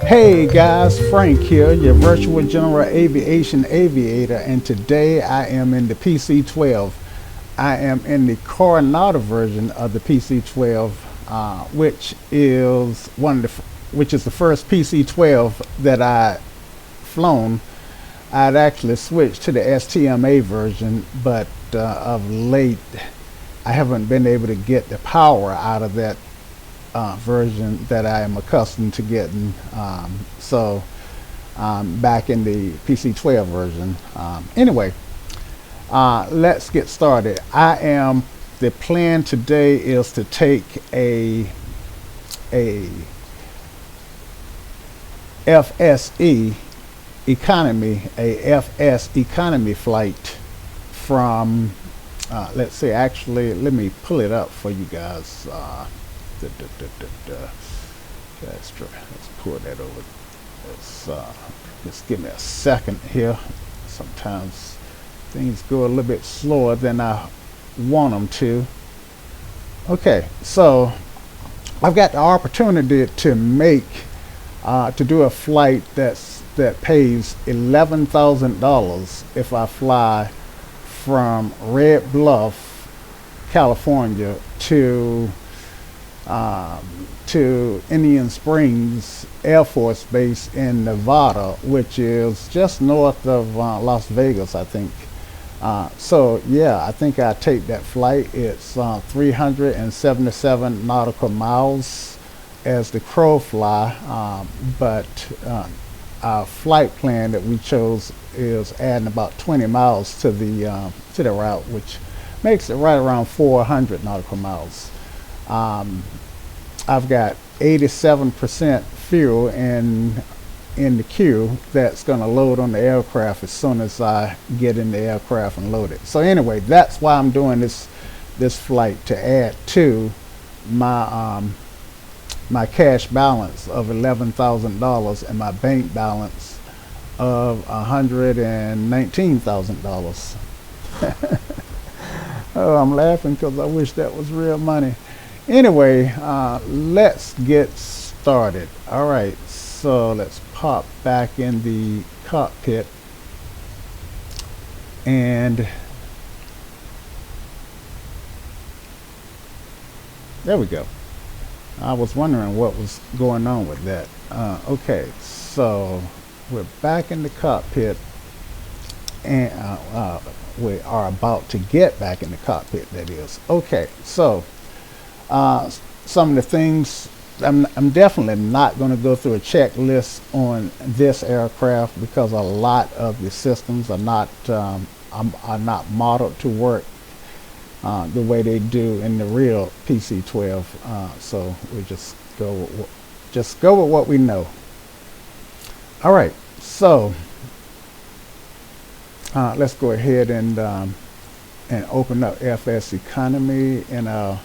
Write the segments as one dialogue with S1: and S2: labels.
S1: Hey guys, Frank here, your virtual general aviation aviator, and today I am in the PC-12. I am in the Coronado version of the PC-12, which is the first PC-12 that I flown. I'd actually switched to the STMA version, but of late I haven't been able to get the power out of that version that I am accustomed to getting. So back in the PC-12 version. Anyway, let's get started. The plan today is to take a FSEconomy flight from let's see, actually let me pull it up for you guys. Let's pull that over. Just give me a second here. Sometimes things go a little bit slower than I want them to. Okay, so I've got the opportunity to do a flight that pays $11,000 if I fly from Red Bluff, California to Indian Springs Air Force Base in Nevada, which is just north of Las Vegas, I think. So yeah, I think I take that flight. It's 377 nautical miles as the crow fly, but our flight plan that we chose is adding about 20 miles to the route, which makes it right around 400 nautical miles. I've got 87% fuel in the queue that's going to load on the aircraft as soon as I get in the aircraft and load it. So anyway, that's why I'm doing this flight, to add to my my cash balance of $11,000 and my bank balance of $119,000. Oh, I'm laughing because I wish that was real money. Anyway, let's get started. All right, so let's pop back in the cockpit, and there we go. I was wondering what was going on with that. Okay, so we're back in the cockpit, and we are about to get back in the cockpit, that is. Okay, so some of the things, I'm definitely not going to go through a checklist on this aircraft because a lot of the systems are not modeled to work the way they do in the real PC-12. So we just go with what we know. All right, so let's go ahead and open up FSEconomy in our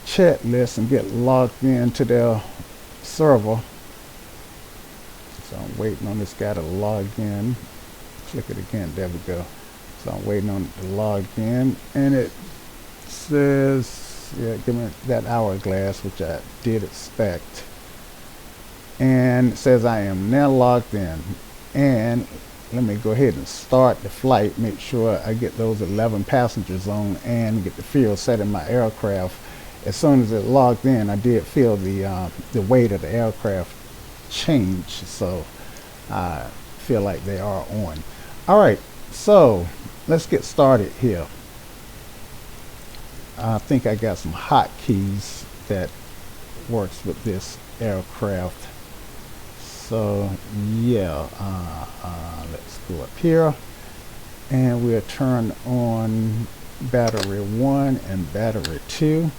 S1: chat list and get logged into their server. So I'm waiting on this guy to log in. Click it again. There we go. So I'm waiting on it to log in, and it says, yeah, give me that hourglass, which I did expect. And it says I am now logged in. And let me go ahead and start the flight, make sure I get those 11 passengers on and get the fuel set in my aircraft. As soon as it logged in, I did feel the weight of the aircraft change, so I feel like they are on. All right, so let's get started here. I think I got some hotkeys that works with this aircraft. So yeah, let's go up here, and we'll turn on battery 1 and battery 2.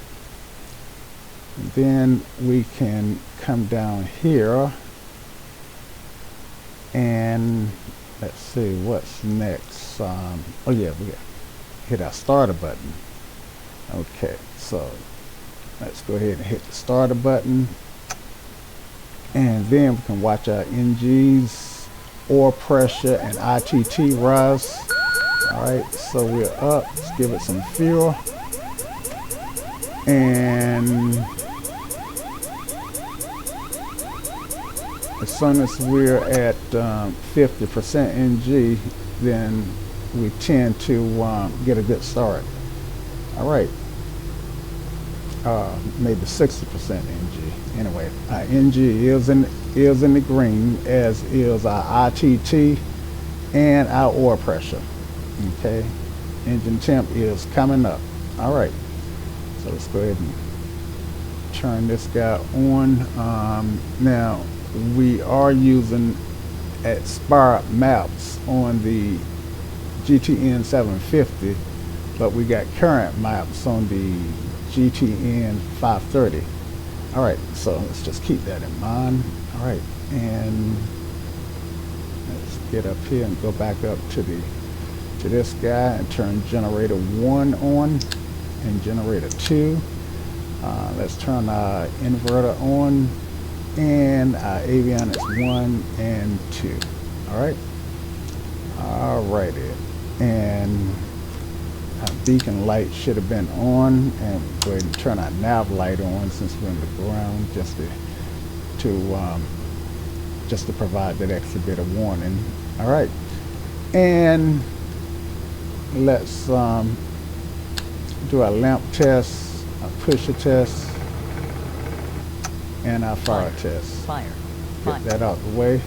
S1: And then we can come down here, and let's see what's next. Oh yeah, we hit our starter button. Okay, so let's go ahead and hit the starter button. And then we can watch our NGs, oil pressure, and ITT rise. Alright, so we're up. Let's give it some fuel. And soon as we're at 50% NG, then we tend to get a good start. All right. Maybe 60% NG. Anyway, our NG is in the green, as is our ITT and our oil pressure. Okay, engine temp is coming up. All right, so let's go ahead and turn this guy on. Now we are using expired maps on the GTN 750, but we got current maps on the GTN 530. All right, so let's just keep that in mind. All right, and let's get up here and go back up to this guy and turn generator 1 on and generator 2. Let's turn our inverter on and our avionics 1 and 2. All right, all righty, and our beacon light should have been on, and go ahead and turn our nav light on since we're in the ground, just to provide that extra bit of warning. All right, and let's do our lamp test, our pusher test, and our fire test. Get that out of the way.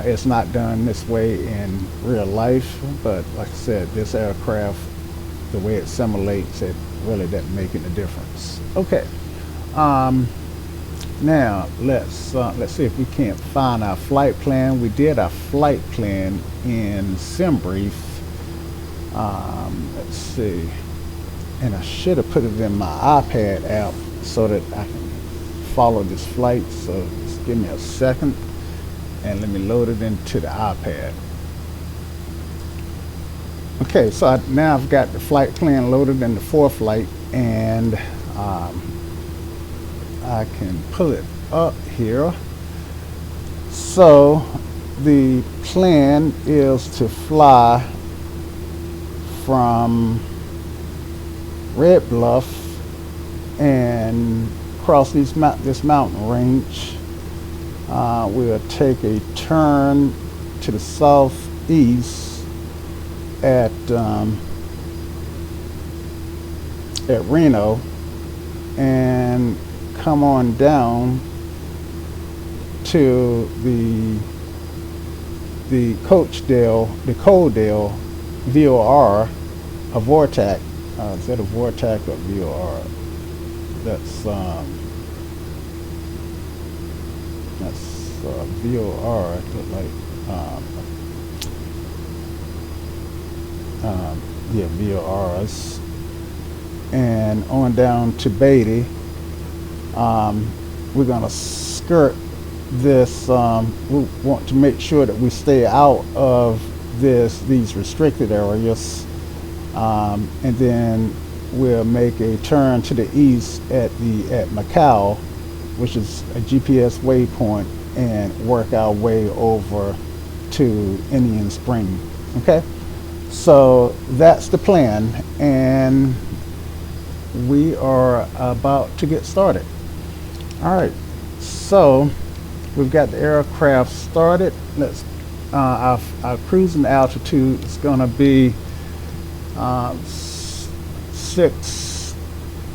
S1: It's not done this way in real life, but like I said, this aircraft, the way it simulates, it really doesn't make any difference. Okay, now let's see if we can't find our flight plan. We did our flight plan in SimBrief. Let's see, and I should have put it in my iPad app so that I can follow this flight. So just give me a second and let me load it into the iPad. Okay, so now I've got the flight plan loaded in the ForeFlight, and I can pull it up here. So the plan is to fly from Red Bluff and cross this mountain range. We'll take a turn to the southeast at Reno and come on down to the Coaldale VOR, a Vortac. Is that a Vortac or VOR? That's VOR. It look like yeah, VORs, and on down to Beatty. We're gonna skirt this. We want to make sure that we stay out of these restricted areas, and then we'll make a turn to the east at Macau, which is a GPS waypoint, and work our way over to Indian Spring. Okay, so that's the plan, and we are about to get started. All right, so we've got the aircraft started. Let's our cruising altitude is going to be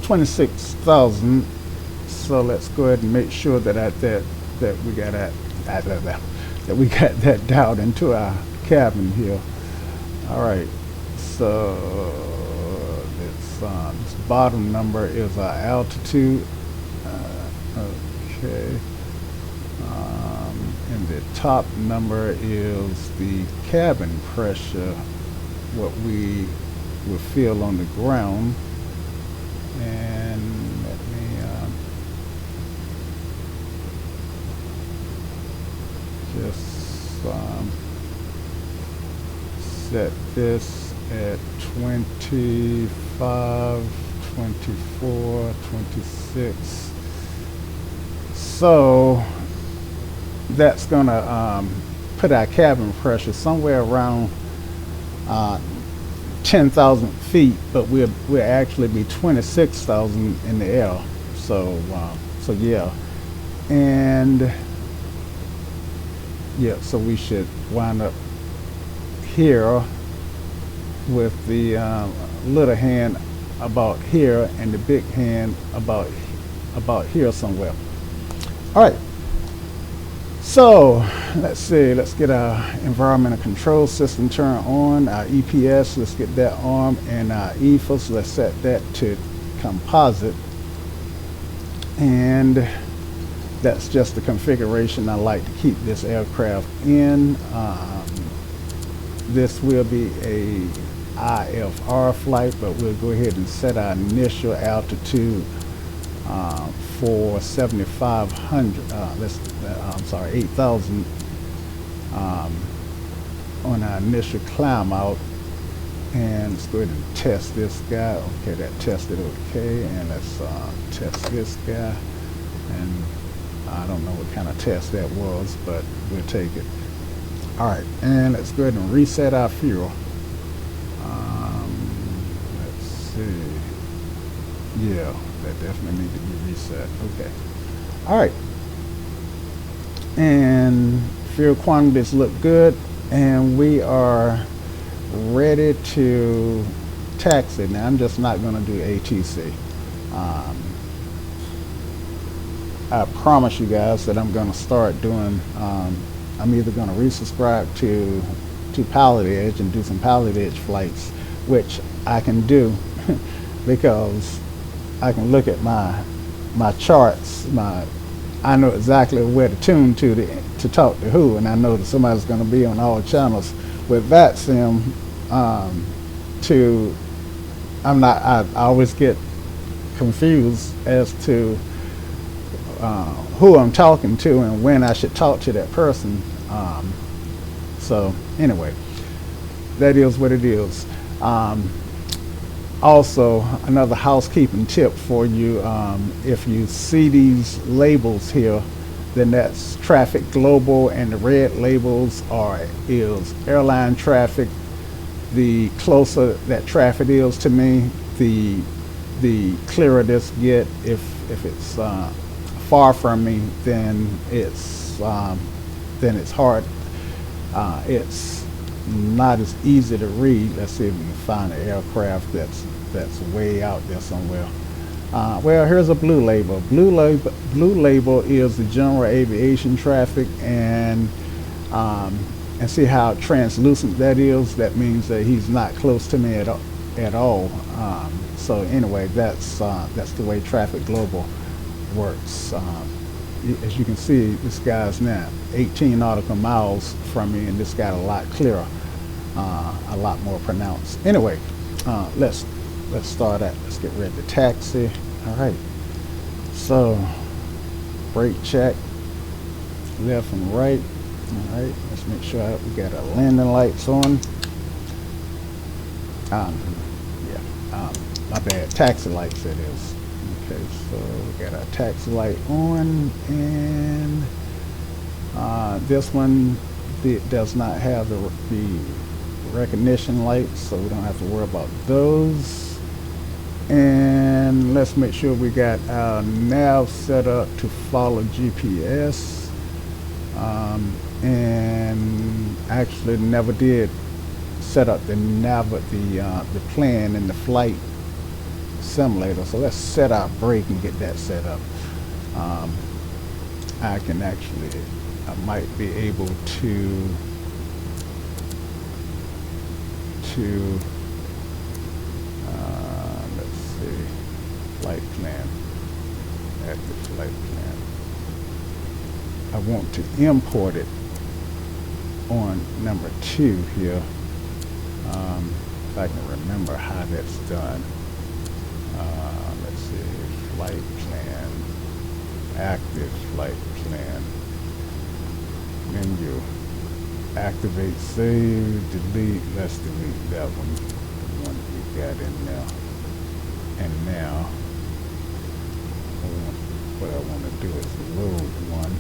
S1: 26,000. So let's go ahead and make sure that we got that dialed into our cabin here. All right, so this bottom number is our altitude. Okay, and the top number is the cabin pressure, what we will feel on the ground. And let me just set this at 25, 24, 26. So that's gonna put our cabin pressure somewhere around 10,000 feet, but we'll actually be 26,000 in the air. So yeah, and Yeah, so we should wind up here with the little hand about here and the big hand about here somewhere. All right. So let's see. Let's get our environmental control system turned on. Our EPS. Let's get that on, and our EFOS. Let's set that to composite. And that's just the configuration I like to keep this aircraft in. This will be a IFR flight, but we'll go ahead and set our initial altitude for 7,500. I'm sorry, 8,000 on our initial climb out. And let's go ahead and test this guy. Okay, that tested okay. And let's test this guy. And I don't know what kind of test that was, but we'll take it. All right, and let's go ahead and reset our fuel. Let's see. Yeah, that definitely needs to be reset. Okay. All right. And fuel quantities look good, and we are ready to taxi. Now, I'm just not going to do ATC. I promise you guys that I'm going to start doing, I'm either going to resubscribe to Pilot Edge and do some Pilot Edge flights, which I can do because I can look at my charts, I know exactly where to tune to talk to who, and I know that somebody's going to be on all channels. With VATSIM, I always get confused as to who I'm talking to and when I should talk to that person. So anyway, that is what it is. Also, another housekeeping tip for you, if you see these labels here, then that's traffic global, and the red labels is airline traffic. The closer that traffic is to me, the clearer this get. If it's far from me, then it's hard. It's not as easy to read. Let's see if we can find an aircraft that's way out there somewhere. Well, here's a blue label. Blue label is the general aviation traffic, and see how translucent that is. That means that he's not close to me at all. So anyway, that's the way traffic global works. As you can see, this guy's now 18 nautical miles from me, and this got a lot clearer, a lot more pronounced. Anyway, let's start at. Let's get ready to taxi. All right. So brake check, left and right. All right. Let's make sure we got our landing lights on. My bad. Taxi lights, it is. Okay, so we got our taxi light on, and this one does not have the recognition lights, so we don't have to worry about those. And let's make sure we got our nav set up to follow GPS. And actually never did set up the plan in the flight simulator. So let's set our brake and get that set up. I might be able to let's see, flight plan, active flight plan. I want to import it on number 2 here. If I can remember how that's done. Let's see, flight plan, active flight plan, menu, activate, save, delete. Let's delete that one, the one we got in there. And now, what I want to do is load one.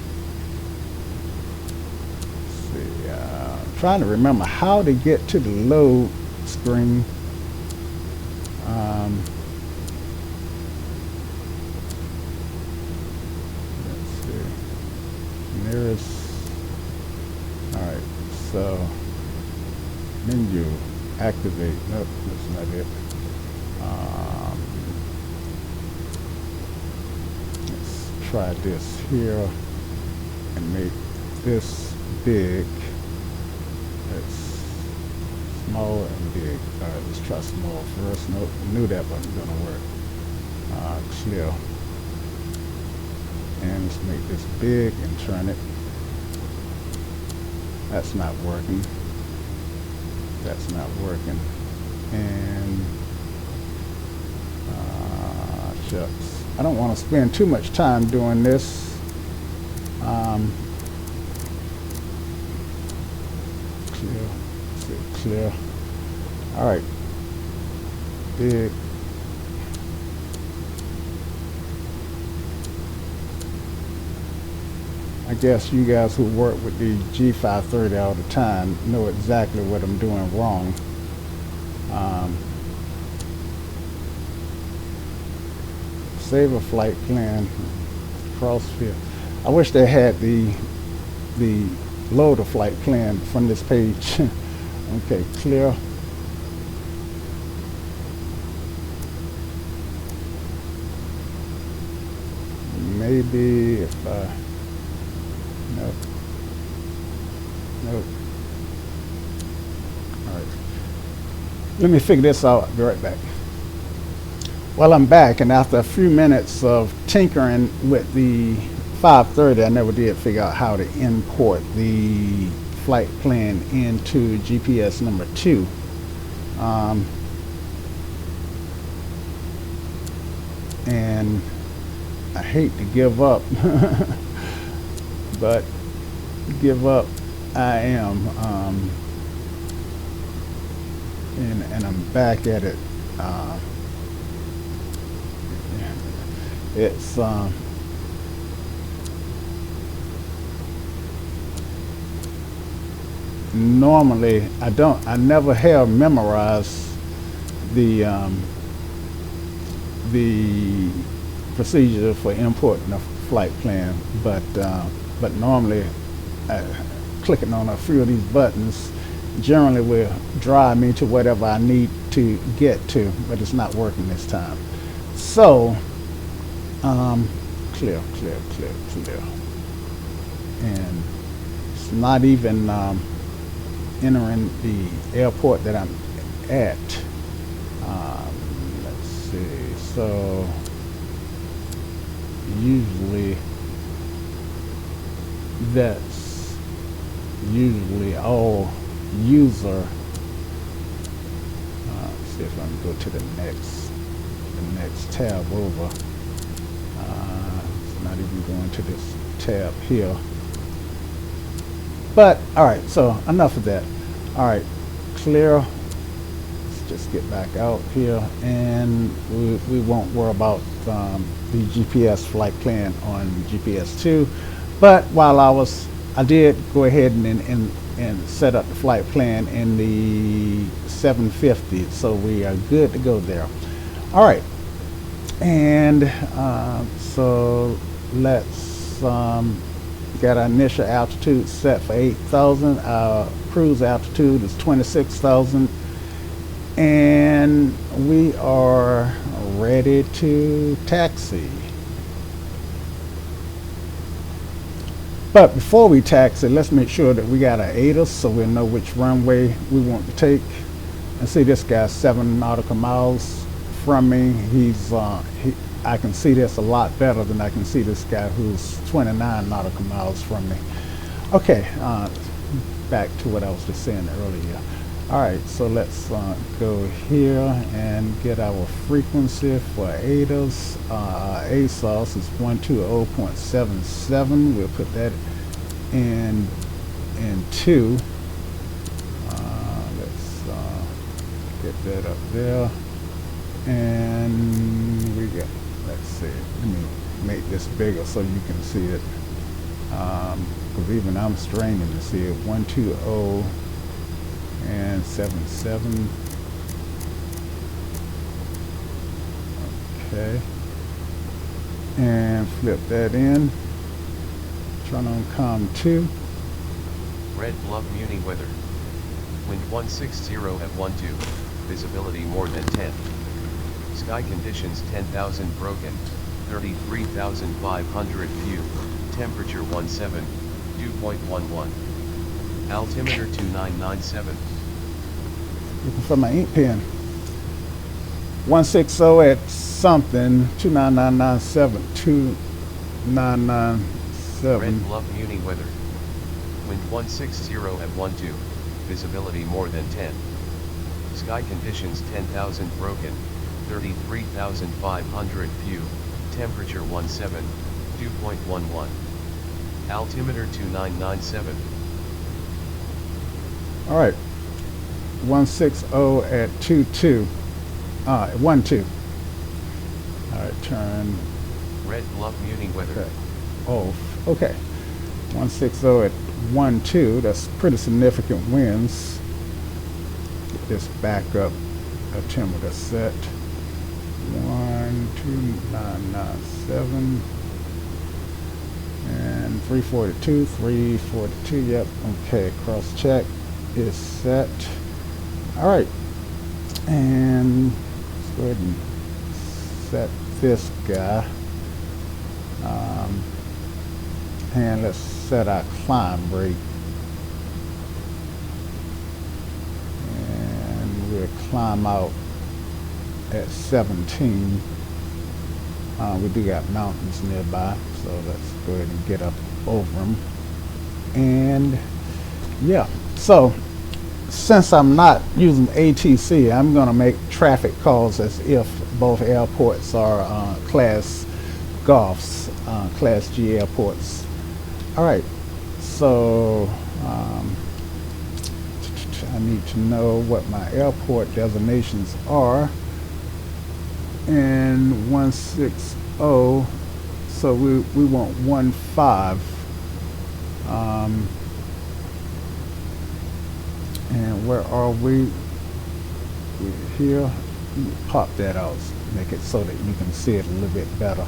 S1: Let's see, I'm trying to remember how to get to the load screen. Let's see, nearest so menu activate. Nope, that's not it. Let's try this here and make this big. That's small and big. All right, let's try small first. Nope, knew that wasn't gonna work. Clear. And let's make this big and turn it. That's not working. That's not working. And shucks. I don't want to spend too much time doing this. Clear. Clear. All right. Big. I guess you guys who work with the G530 all the time know exactly what I'm doing wrong. Save a flight plan, crossfield. I wish they had the load a flight plan from this page. Okay, clear. Maybe if I nope. Nope. All right. Let me figure this out. I'll be right back. Well, I'm back, and after a few minutes of tinkering with the 530, I never did figure out how to import the flight plan into GPS number 2. And I hate to give up, but give up I am. And I'm back at it. It's normally I never have memorized the procedure for importing a flight plan, but normally clicking on a few of these buttons generally will drive me to whatever I need to get to, but it's not working this time. So clear, and it's not even entering the airport that I'm at. Let's see. So usually that's usually all user. Let's see if I can go to the next tab over. It's not even going to this tab here. But all right, so enough of that. All right, clear. Let's just get back out here, and we won't worry about the GPS flight plan on GPS 2. But while I did go ahead and set up the flight plan in the 750, so we are good to go there. All right, and so let's get our initial altitude set for 8,000. Our cruise altitude is 26,000, and we are ready to taxi. But before we taxi, let's make sure that we got our ATIS so we know which runway we want to take. And see, this guy's 7 nautical miles from me. I can see this a lot better than I can see this guy who's 29 nautical miles from me. Okay, back to what I was just saying earlier. All right, so let's go here and get our frequency for ATIS. ASOS is 120.77. We'll put that in 2. Let's get that up there. And we got, let's see, let me make this bigger so you can see it. Because even I'm straining to see it. 120 and 77. Okay. And flip that in. Turn on COM 2.
S2: Red Bluff Muni weather. Wind 160 at 12, visibility more than 10. Sky conditions 10,000 broken, 33,500 view, temperature 17, dew point 11. Altimeter 2997.
S1: Looking for my ink pen. 160 at something, 29997, 2997.
S2: Red Bluff Muni weather. Wind 160 at 12, visibility more than 10. Sky conditions 10,000 broken, 33,500 view, temperature 17, dew point 11. Altimeter 2997.
S1: All right, 160 at 22, 12. All right, turn.
S2: Red Bluff Muni weather.
S1: Okay. Oh, okay. 160 at 12. That's pretty significant winds. Get this back up. Altimeter set. 12997 and 342. 342. Yep. Okay. Cross check is set. All right. And let's go ahead and set this guy. And let's set our climb rate. And we'll climb out at 17. We do got mountains nearby, so let's go ahead and get up over them. And yeah, so since I'm not using ATC, I'm going to make traffic calls as if both airports are Class Golfs, Class G airports. All right, so I need to know what my airport designations are. And 160, so we want 15. And where are we? We're here. Pop that out, make it so that you can see it a little bit better.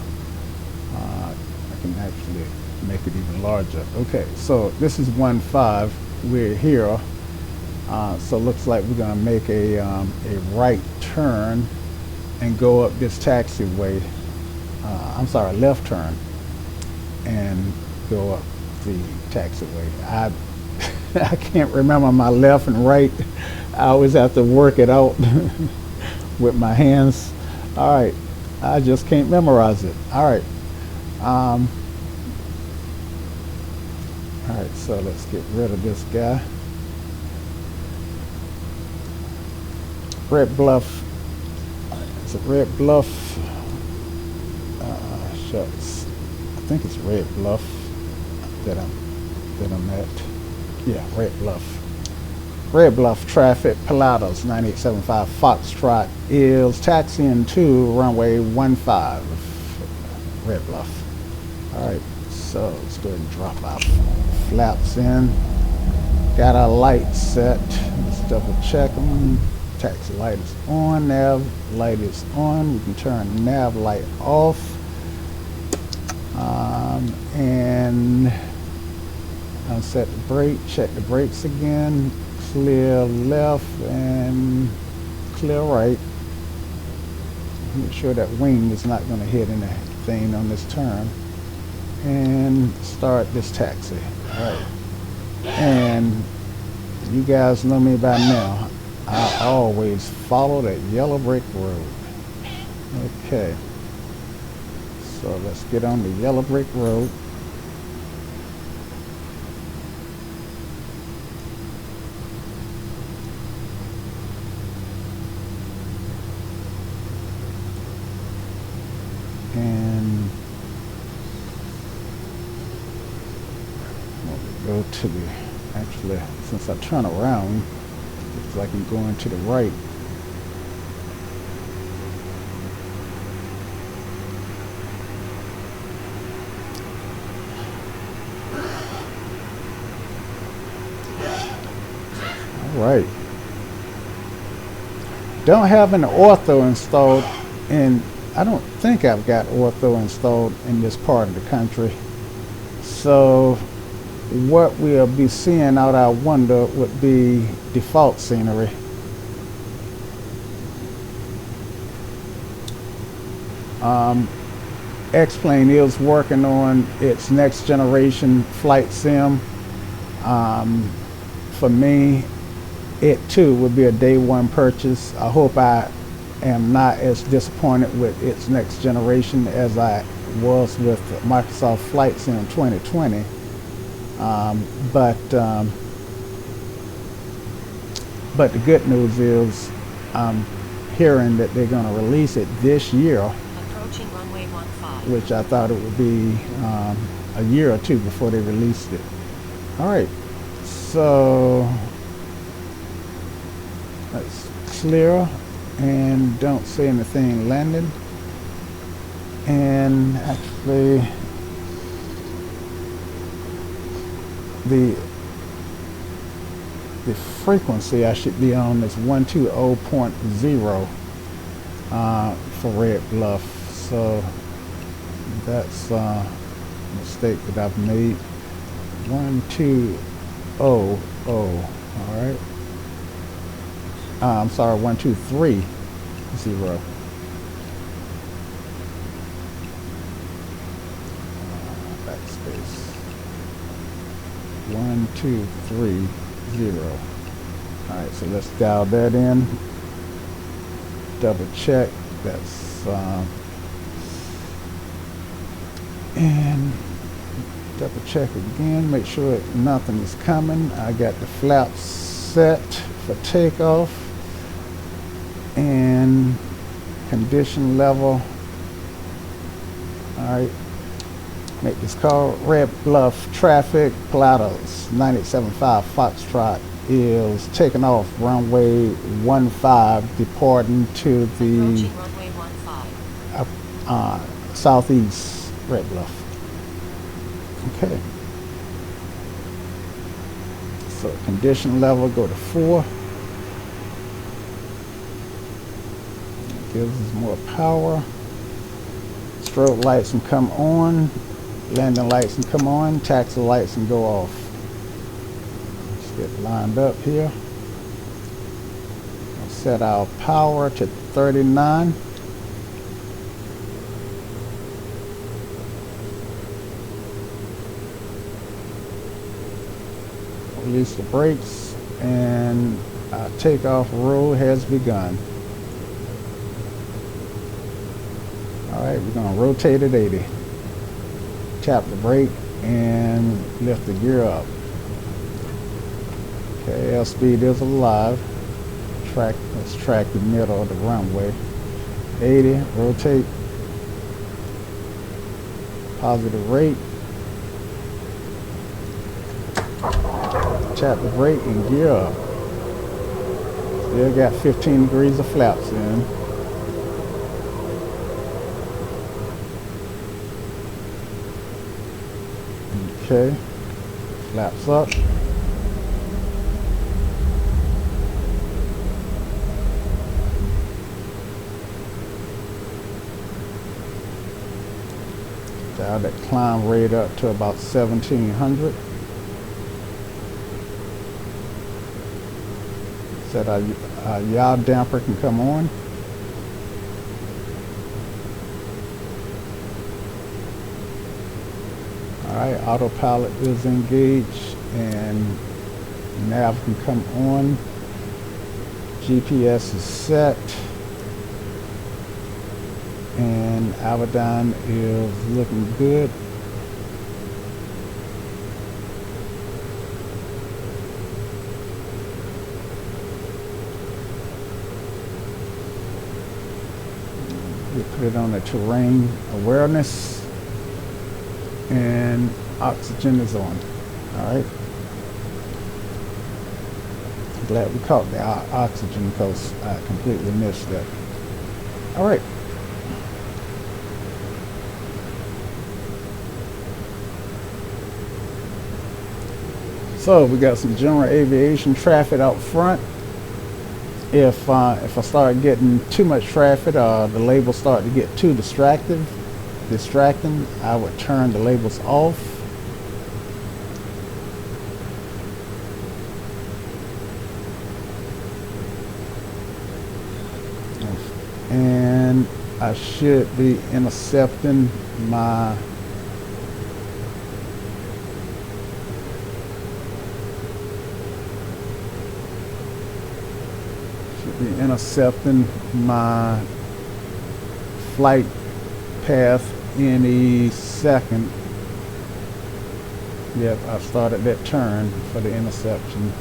S1: I can actually make it even larger. Okay, so this is 15. We're here. So it looks like we're going to make a right turn and go up this taxiway. I'm sorry, left turn and go up the taxiway. I can't remember my left and right. I always have to work it out with my hands. All right, I just can't memorize it. All right. All right, so let's get rid of this guy. Red Bluff. It's a Red Bluff. Shucks. I think it's Red Bluff that I'm at. Yeah, Red Bluff. Red Bluff traffic, Pilatus 9875 Foxtrot is taxiing to runway 15, Red Bluff. All right, so let's go ahead and drop our flaps in. Got our lights set. Let's double check them. Taxi light is on, nav light is on. We can turn nav light off. And unset the brake, check the brakes again. Clear left and clear right. Make sure that wing is not going to hit anything on this turn. And start this taxi. All right. And you guys know me by now. I always follow that yellow brick road. Okay. So let's get on the yellow brick road. And go to the, actually, since I turn around, it's like I'm going to the right. All right. Don't have an ortho installed, and I don't think I've got ortho installed in this part of the country. So what we'll be seeing out our window would be default scenery. X-Plane is working on its next generation flight sim. For me, it too would be a day one purchase. I hope I am not as disappointed with its next generation as I was with Microsoft Flight Sim 2020. But the good news is I'm hearing that they're going to release it this year,
S3: approaching runway 15,
S1: which I thought it would be a year or two before they released it. All right, so let's clear and don't see anything landing. And actually the frequency I should be on is 120.0 for Red Bluff. So that's a mistake that I've made. 120. All right. I'm sorry, 123.0. Backspace. 1230. All right, so let's dial that in. Double check. That's and double check again. Make sure nothing is coming. I got the flaps set for takeoff and condition level. All right. Make this call. Red Bluff traffic, Pilatus 97.5 Foxtrot is taking off runway 15, departing to the
S3: approaching runway 15,
S1: southeast Red Bluff. Okay. So condition level, go to 4. Gives us more power. Strobe lights can come on. Landing lights can come on, taxi lights can go off. Let's get lined up here. We'll set our power to 39. Release the brakes and our takeoff roll has begun. All right, we're going to rotate at 80. Tap the brake and lift the gear up. Okay, airspeed is alive. Let's track the middle of the runway. 80, rotate. Positive rate. Tap the brake and gear up. Still got 15 degrees of flaps in. Okay, flaps up. Dial that climb rate up to about 1700. Set our yaw damper can come on. Alright, autopilot is engaged and nav can come on. GPS is set and Aviation is looking good. We put it on the terrain awareness. And oxygen is on. All right. Glad we caught the oxygen because I completely missed that. All right. So we got some general aviation traffic out front. If I start getting too much traffic, the labels start to get too distracting, I would turn the labels off. And I should be intercepting my flight path any second. Yep, I started that turn for the interception.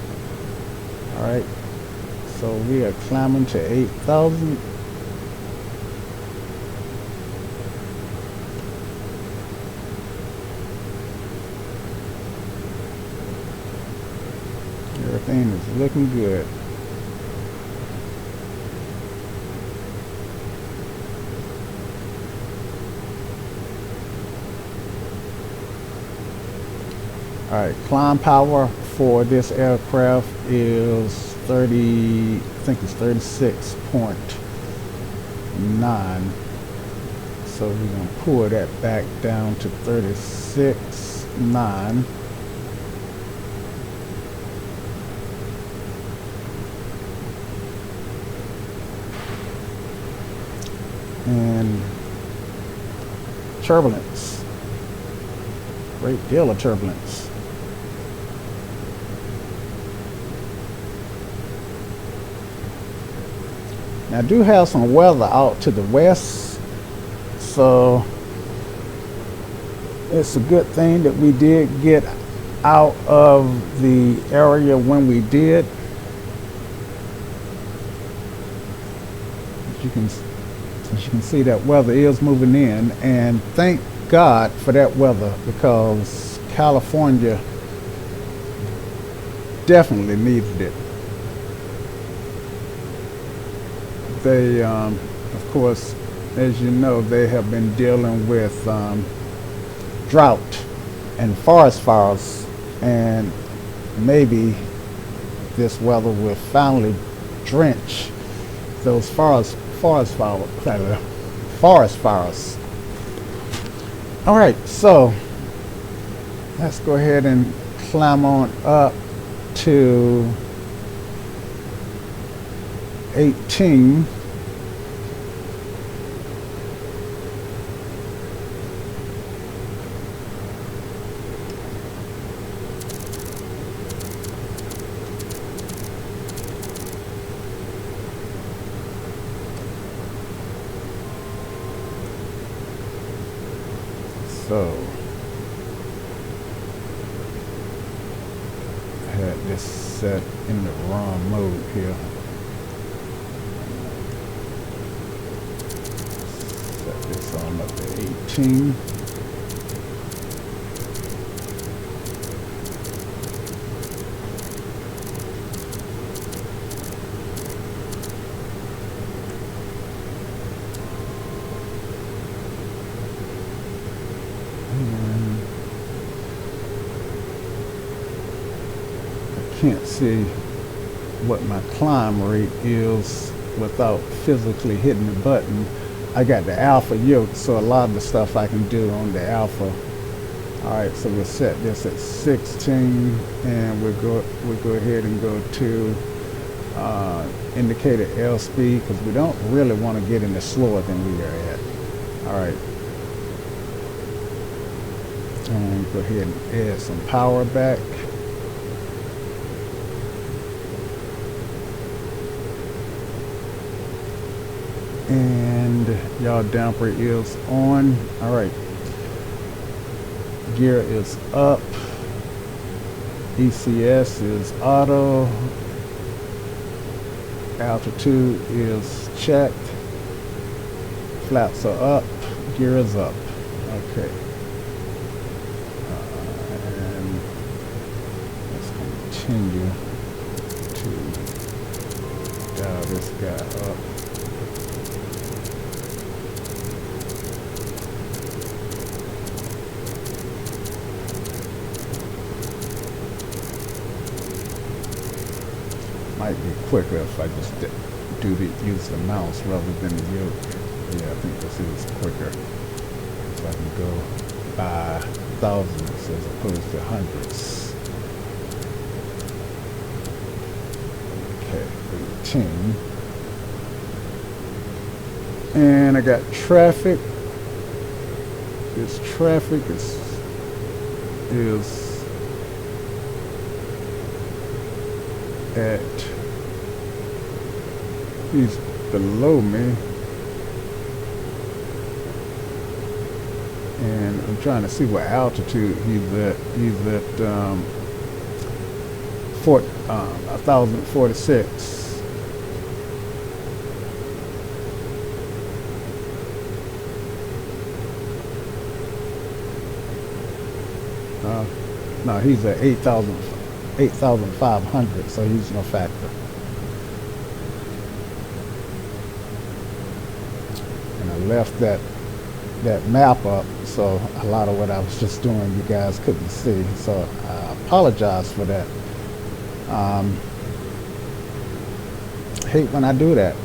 S1: Alright, so we are climbing to 8,000. Everything is looking good. Alright, climb power for this aircraft is 30, I think it's 36.9. So we're going to pull that back down to 36.9. And turbulence, great deal of turbulence. Now I do have some weather out to the west, so it's a good thing that we did get out of the area when we did. As you can see, that weather is moving in, and thank God for that weather, because California definitely needed it. They, of course, as you know, they have been dealing with drought and forest fires, and maybe this weather will finally drench those forest fires. All right, so let's go ahead and climb on up to 18. So I had this set in the wrong mode here. Set this on up to 18. Can't see what my climb rate is without physically hitting the button. I got the alpha yoke, so a lot of the stuff I can do on the alpha. Alright, so we'll set this at 16, and we'll go ahead and go to indicated airspeed, because we don't really want to get any slower than we are at. Alright, and go ahead and add some power back. And y'all, damper is on. All right, gear is up, ECS is auto, altitude is checked, flaps are up, gear is up. Okay, and let's continue to dial this guy up. Might be quicker if I just use the mouse rather than the yoke. Yeah, I think this is quicker. So I can go by thousands as opposed to hundreds. Okay, 18. And I got traffic. This traffic is at, he's below me, and I'm trying to see what altitude he's at. He's at 1046. No, he's at 8,500, so he's no factor. And I left that map up, so a lot of what I was just doing you guys couldn't see, so I apologize for that. Hate when I do that,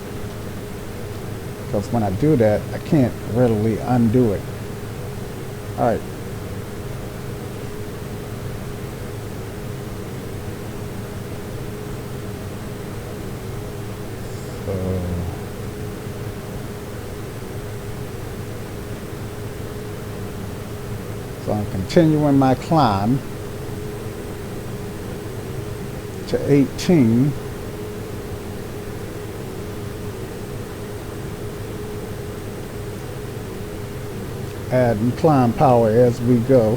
S1: because when I do that I can't readily undo it. Alright. So I'm continuing my climb to 18. Adding climb power as we go.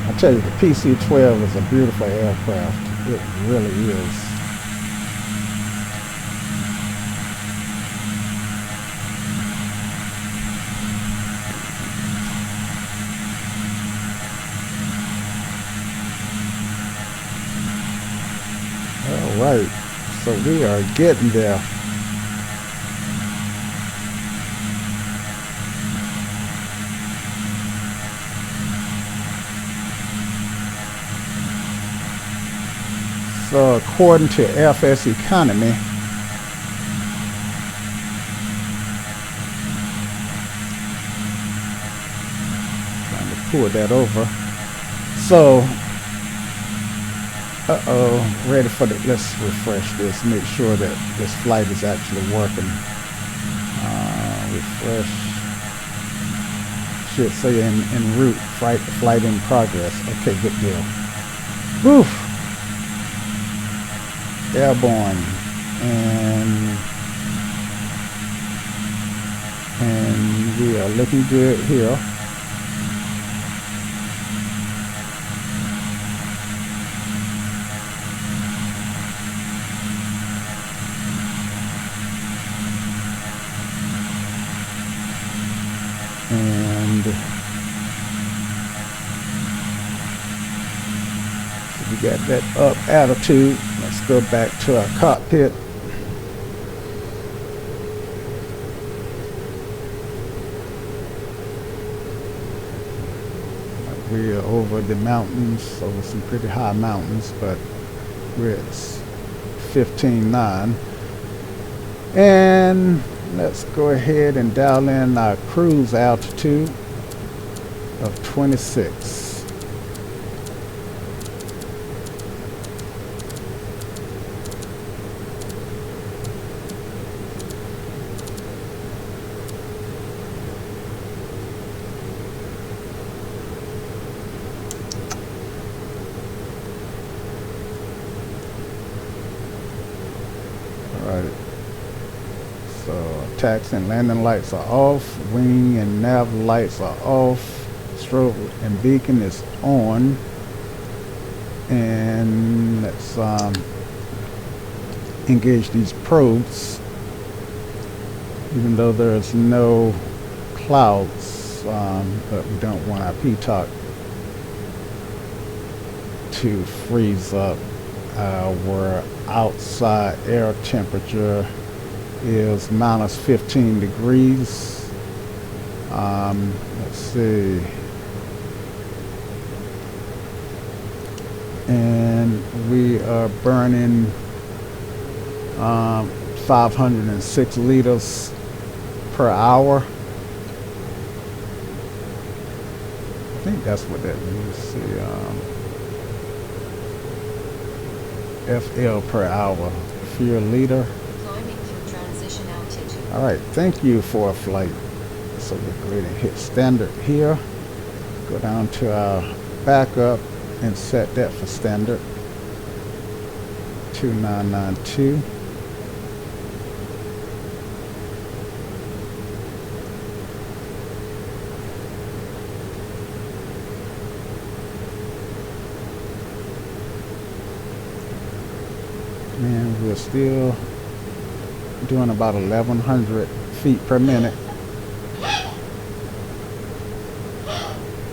S1: I tell you, the PC-12 is a beautiful aircraft. It really is. All right, so we are getting there. So according to FSEconomy, trying to pull that over. So, ready for the, let's refresh this, make sure that this flight is actually working. Refresh, should say en route, flight in progress. Okay, good deal. Woof. Airborne, and we are looking good here. And so we got that up altitude. Let's go back to our cockpit. We are over the mountains, over some pretty high mountains, but we're at 15.9. And let's go ahead and dial in our cruise altitude of 26. Alright, so taxi and landing lights are off, wing and nav lights are off, strobe and beacon is on, and let's engage these probes. Even though there's no clouds, but we don't want our PTOC to freeze up. Our outside air temperature is minus 15 degrees. Let's see. and we are burning 506 liters per hour. I think that's what that means. See, FL per hour, fuel liter.
S3: Climbing through transition altitude.
S1: All right, thank you for a flight. So we'll go ahead and hit standard here. Go down to our backup and set that for standard. 2992. And we're still doing about 1,100 feet per minute.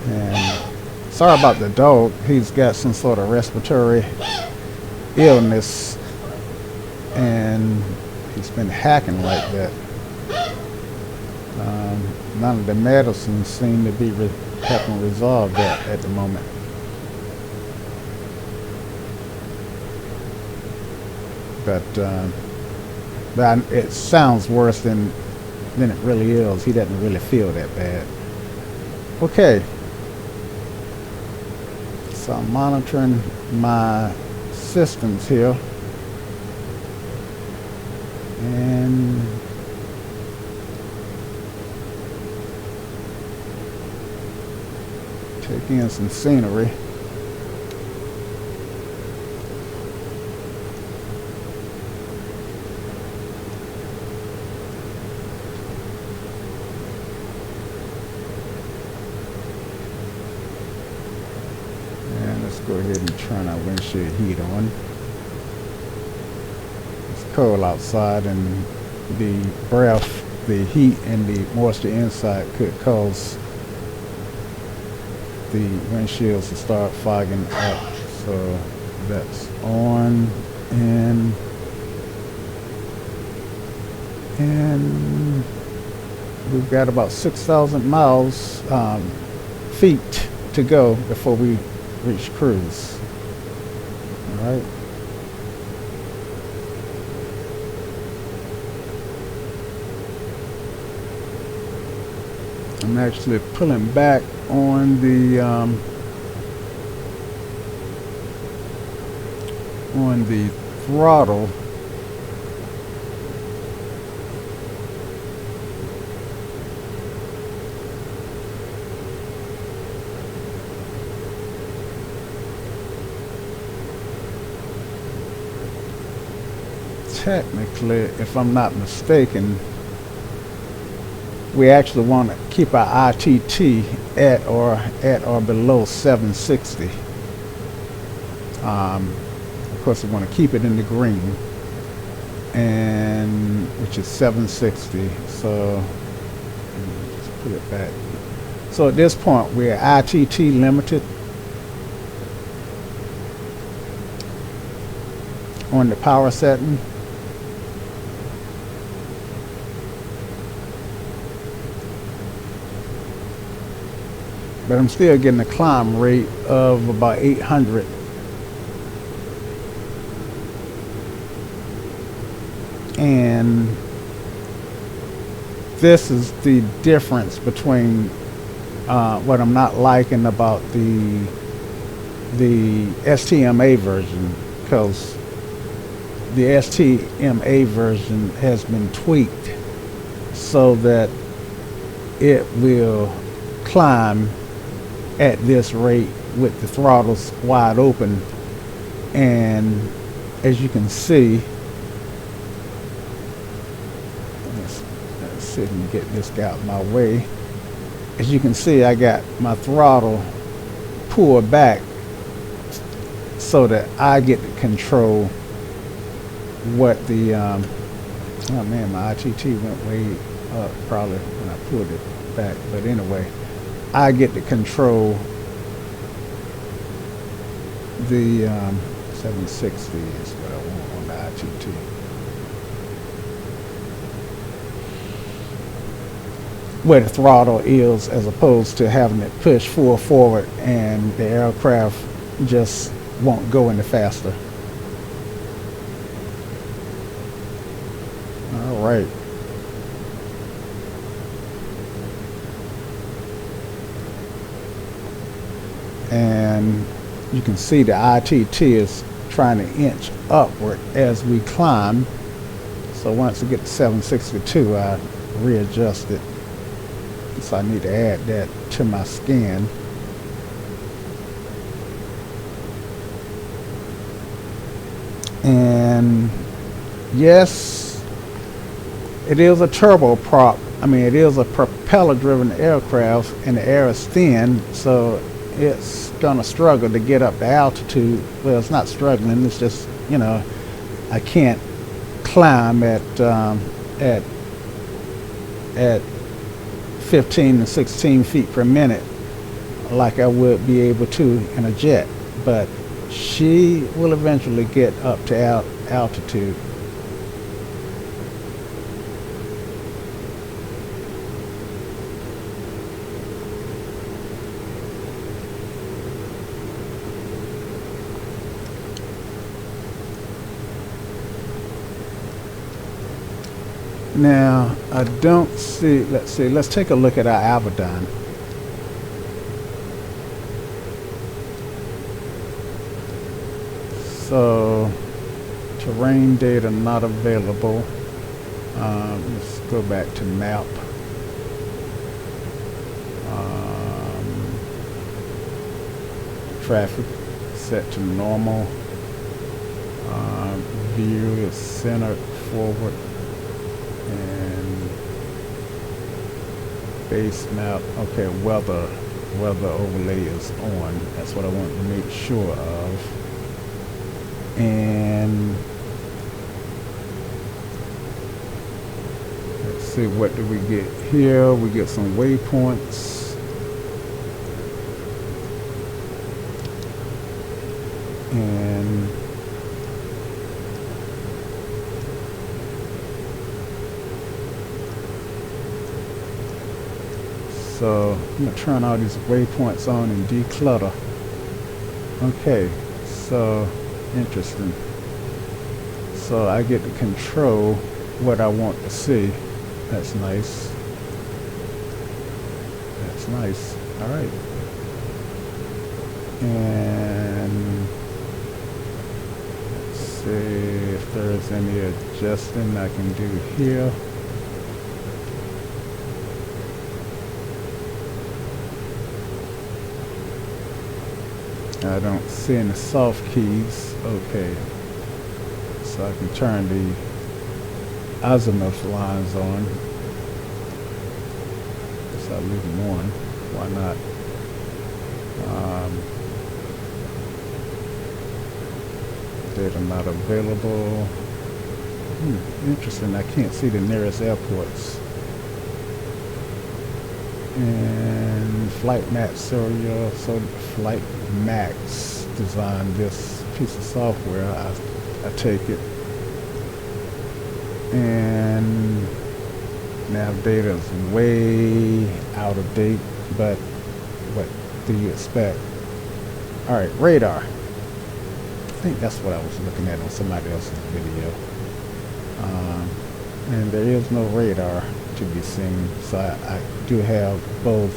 S1: And sorry about the dog. He's got some sort of respiratory illness, and he's been hacking like that. None of the medicines seem to be helping resolve that at the moment. But it sounds worse than it really is. He doesn't really feel that bad. Okay. So I'm monitoring my systems here. And take in some scenery. Go ahead and turn our windshield heat on. It's cold outside, and the breath, the heat and the moisture inside could cause the windshields to start fogging up. So that's on, and we've got about 6,000 miles feet to go before we reach cruise. All right. I'm actually pulling back on the throttle. Technically, if I'm not mistaken, we actually want to keep our ITT at or below 760. Of course, we want to keep it in the green, and which is 760. So let's put it back. So at this point, we're ITT limited on the power setting. But I'm still getting a climb rate of about 800. And this is the difference between what I'm not liking about the STMA version, because the STMA version has been tweaked so that it will climb at this rate with the throttles wide open. And as you can see, let's see if we can get this guy out of my way. As you can see, I got my throttle pulled back so that I get to control what the oh man, my ITT went way up probably when I pulled it back, but anyway, I get to control the 760 is what I want on the ITT. Where the throttle is, as opposed to having it push full forward and the aircraft just won't go any faster. All right. And you can see the ITT is trying to inch upward as we climb. So once we get to 762, I readjust it. So I need to add that to my scan. And yes, it is a turboprop. I mean, it is a propeller-driven aircraft, and the air is thin, so it's gonna struggle to get up to altitude. Well, it's not struggling. It's just, you know, I can't climb at 15 to 16 feet per minute like I would be able to in a jet. But she will eventually get up to altitude. Now, I don't see, let's take a look at our Abaddon. So, terrain data not available. Let's go back to map. Traffic set to normal. View is centered forward. And base map, okay, weather overlay is on. That's what I want to make sure of. And let's see, what do we get here? We get some waypoints. And so I'm gonna turn all these waypoints on and declutter. Okay, so interesting. So I get to control what I want to see. That's nice. That's nice. All right. And let's see if there's any adjusting I can do here. I don't see any soft keys. Okay, so I can turn the azimuth lines on. Guess I'll leave them on. Why not? Data not available. Interesting. I can't see the nearest airports. And Flight Max serial. So Flight Max designed this piece of software. I take it. And nav data is way out of date, but what do you expect? All right, radar. I think that's what I was looking at on somebody else's video. And there is no radar to be seen, so I do have both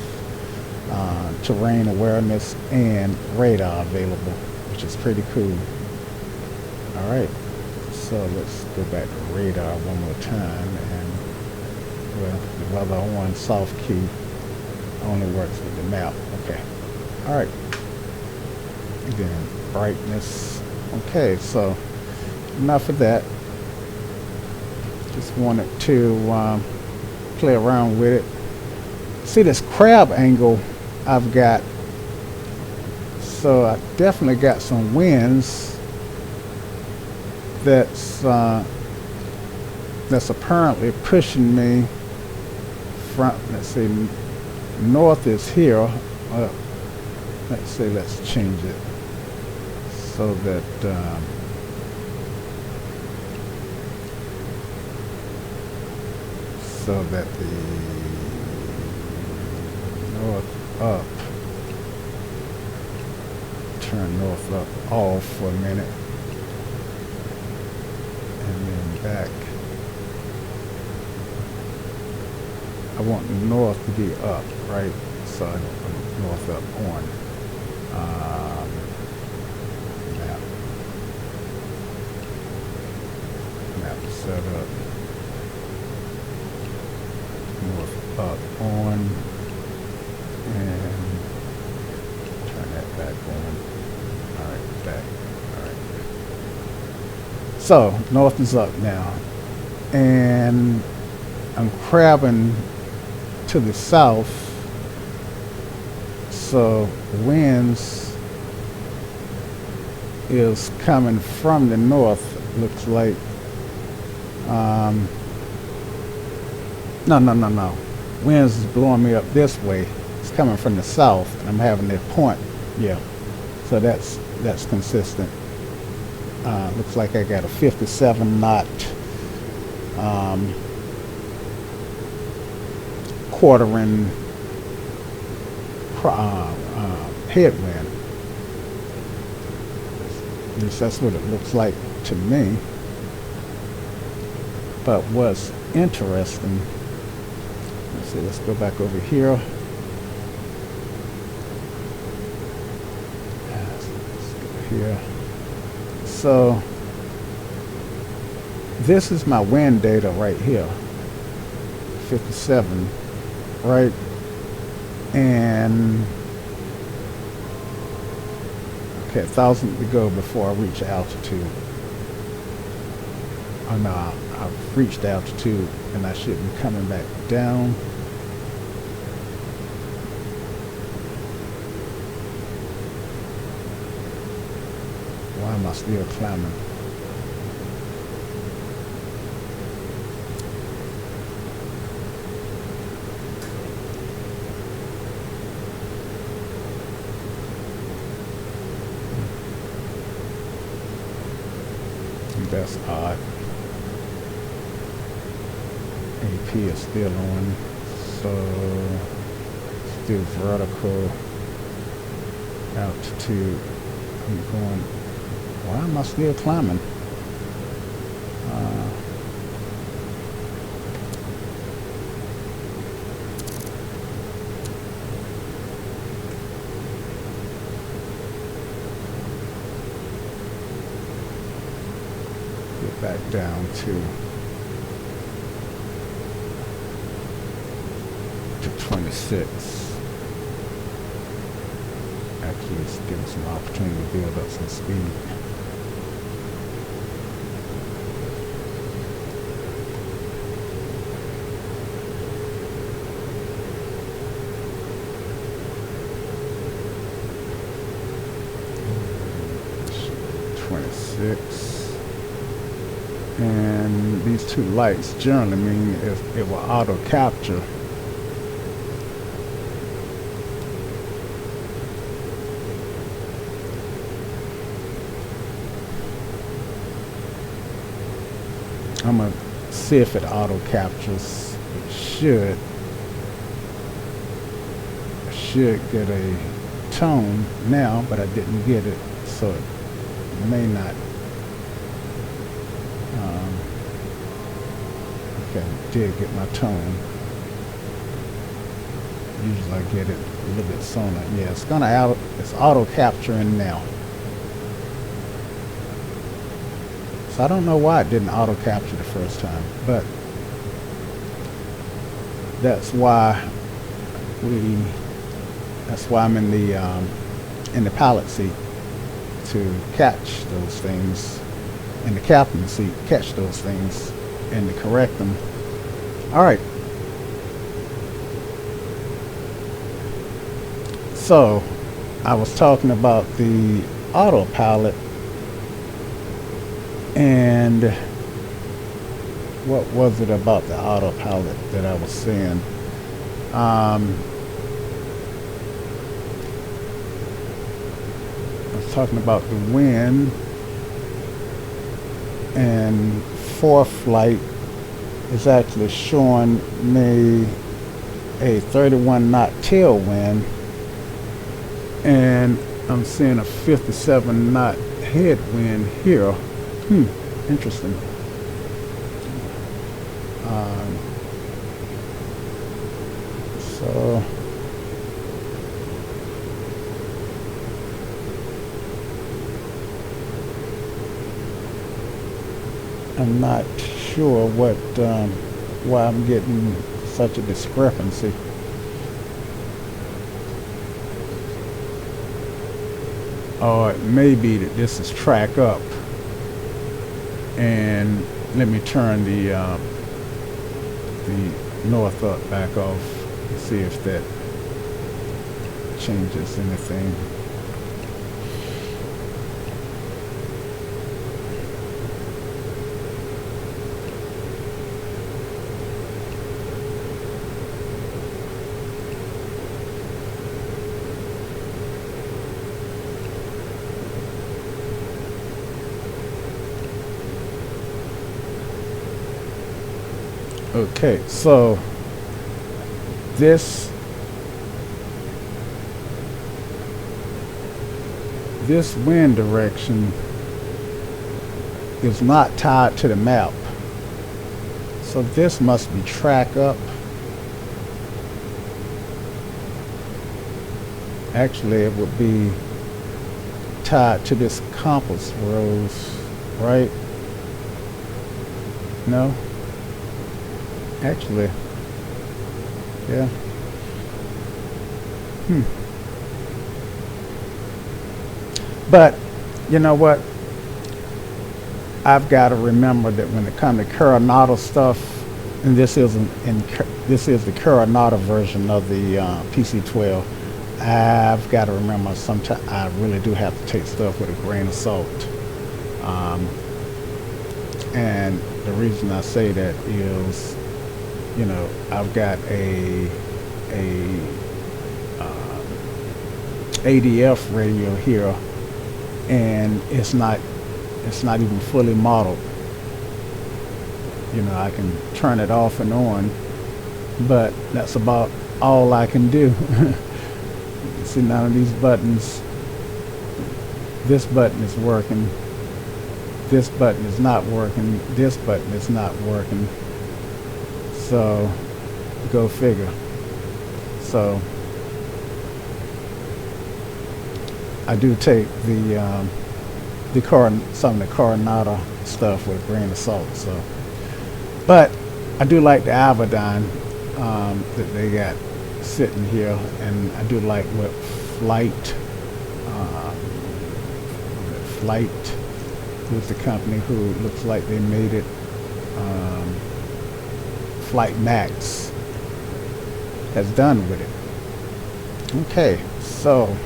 S1: terrain awareness and radar available, which is pretty cool. All right, so let's go back to radar one more time, and well, the weather on soft key only works with the map. Okay, all right. Then brightness. Okay, so enough of that. Just wanted to play around with it. See this crab angle I've got. So I definitely got some winds that's apparently pushing me from, let's see, north is here. Let's see, let's change it so that the north up turn north up off for a minute. And then back. I want the north to be up, right? So I'm north up on map. Map set up. North up on. And turn that back on. Alright, back. Alright. So, north is up now. And I'm crabbing to the south. So, winds is coming from the north, looks like. No. Winds is blowing me up this way. It's coming from the south. I'm having that point. Yeah. So that's consistent. Looks like I got a 57 knot quartering headwind. At least that's what it looks like to me. But what's interesting, let's see, let's go back over here. Let's go here. So this is my wind data right here, 57, right? And okay, 1,000 to go before I reach altitude. Oh no, I've reached altitude and I should be coming back down. Why am I still climbing? That's odd. AP is still on, so still vertical altitude. I'm going. Why am I still climbing? Get back down to 26. Actually, it's giving some opportunity to build up some speed. And these two lights generally mean if it will auto capture. I'm gonna see if it auto captures. It should. I should get a tone now, but I didn't get it, so it may not. Okay, did get my tone. Usually I get it a little bit sooner. Yeah, it's auto capturing now. So I don't know why it didn't auto capture the first time, but that's why I'm in the pilot seat to catch those things, in the captain's seat, catch those things and to correct them. All right. So I was talking about the autopilot, and what was it about the autopilot that I was saying? I was talking about the wind, and ForeFlight is actually showing me a 31 knot tailwind, and I'm seeing a 57 knot headwind here. Interesting. So I'm not sure what why I'm getting such a discrepancy. Or it may be that this is track up. And let me turn the north up back off and see if that changes anything. Okay, so this wind direction is not tied to the map. So this must be track up. Actually, it would be tied to this compass rose, right? No? Actually, yeah. But you know what? I've got to remember that when it comes to Coronado stuff, and this is the Coronado version of the PC-12. I've got to remember sometimes I really do have to take stuff with a grain of salt. And the reason I say that is, you know, I've got a ADF radio here, and it's not even fully modeled. You know, I can turn it off and on, but that's about all I can do. See, none of these buttons. This button is working. This button is not working. This button is not working. So, go figure. So, I do take some of the Coronado stuff with a grain of salt. So, but I do like the Avidyne that they got sitting here, and I do like what Flight was the company who looks like they made it. Flight Max has done with it. Okay, so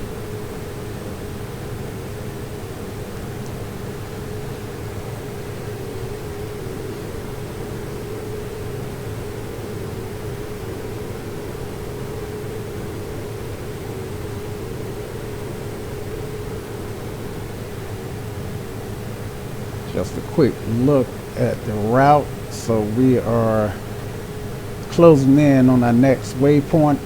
S1: just a quick look at the route. So we are closing in on our next waypoint.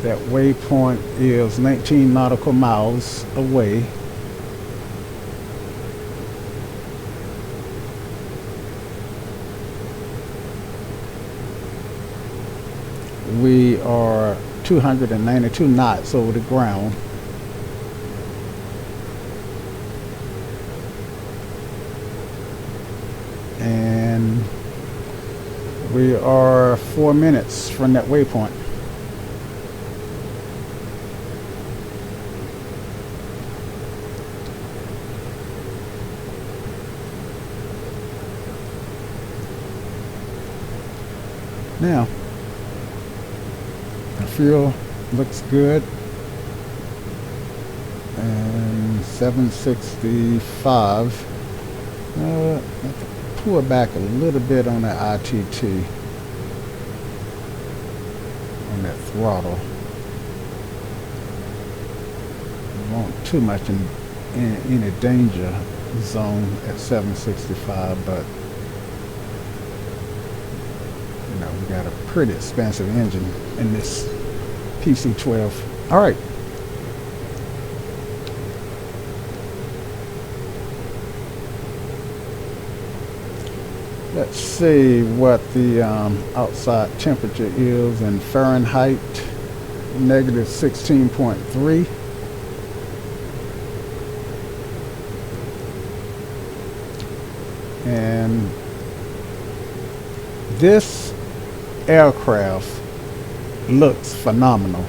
S1: That waypoint is 19 nautical miles away. We are 292 knots over the ground. And we are 4 minutes from that waypoint. Now, the fuel looks good, and 765. Pull it back a little bit on that ITT, on that throttle. We won't too much in any danger zone at 765, but you know, we got a pretty expensive engine in this PC-12. All right. Let's see what the outside temperature is in Fahrenheit. Negative 16.3. And this aircraft looks phenomenal.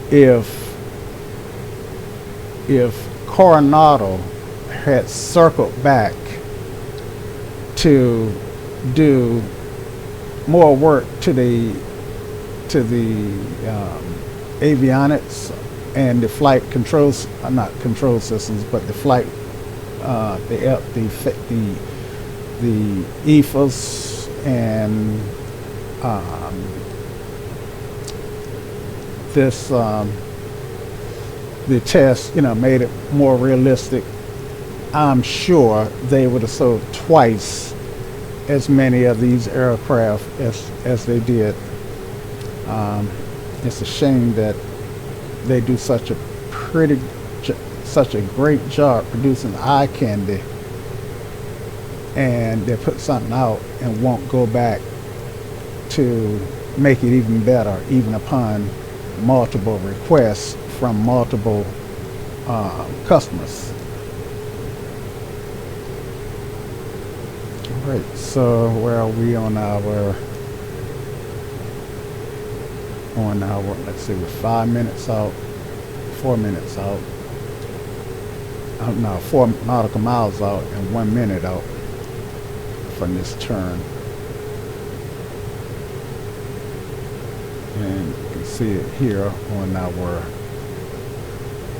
S1: If Coronado had circled back to do more work to the avionics and the flight controls, not control systems, but the flight, the EFAs and the test, made it more realistic. I'm sure they would have sold twice as many of these aircraft as they did. It's a shame that they do such a great job producing eye candy, and they put something out and won't go back to make it even better, even upon multiple requests from multiple customers. All right, so where are we on our, let's see, we're 5 minutes out, 4 minutes out. No, 4 nautical miles out and 1 minute out from this turn. And you can see it here on our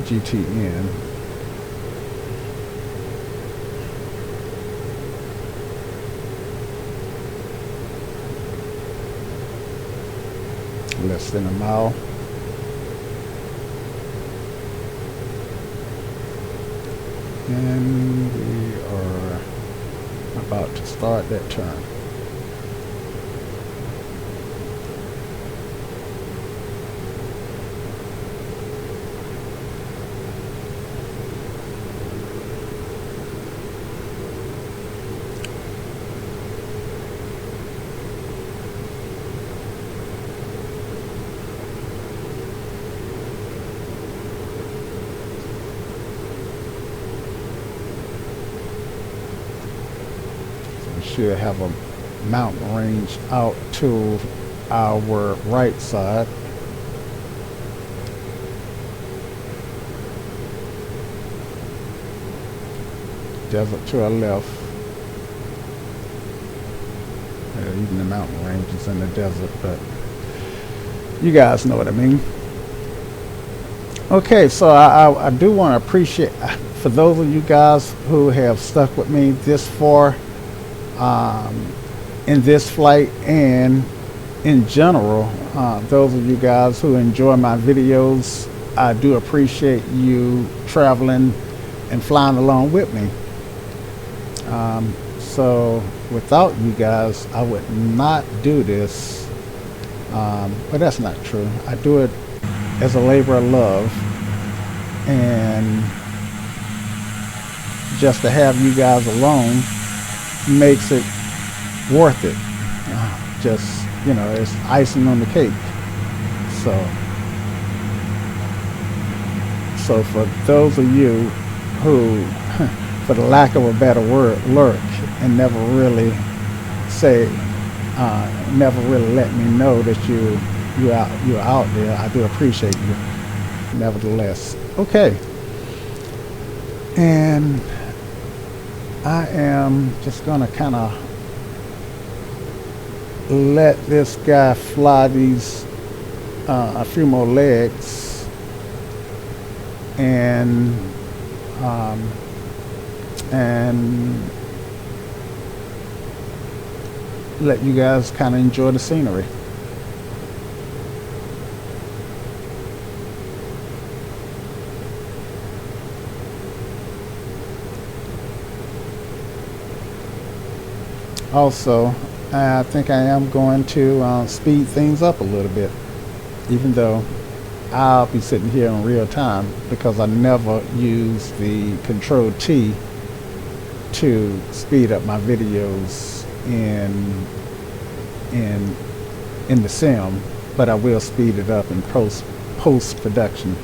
S1: GTN. Less than a mile. And we are about to start that turn. Should have a mountain range out to our right side. Desert to our left. Even the mountain range is in the desert, but you guys know what I mean. Okay, so I do want to appreciate, for those of you guys who have stuck with me this far, in this flight and in general, those of you guys who enjoy my videos, I do appreciate you traveling and flying along with me. So without you guys, I would not do this, but that's not true. I do it as a labor of love, and just to have you guys along makes it worth it. Just, it's icing on the cake. So for those of you who, for the lack of a better word, lurk and never really say, never really let me know that you're out there, I do appreciate you nevertheless. Okay, and I am just gonna kind of let this guy fly these a few more legs, and let you guys kind of enjoy the scenery. Also, I think I am going to speed things up a little bit, even though I'll be sitting here in real time because I never use the Control T to speed up my videos in the sim, but I will speed it up in post production.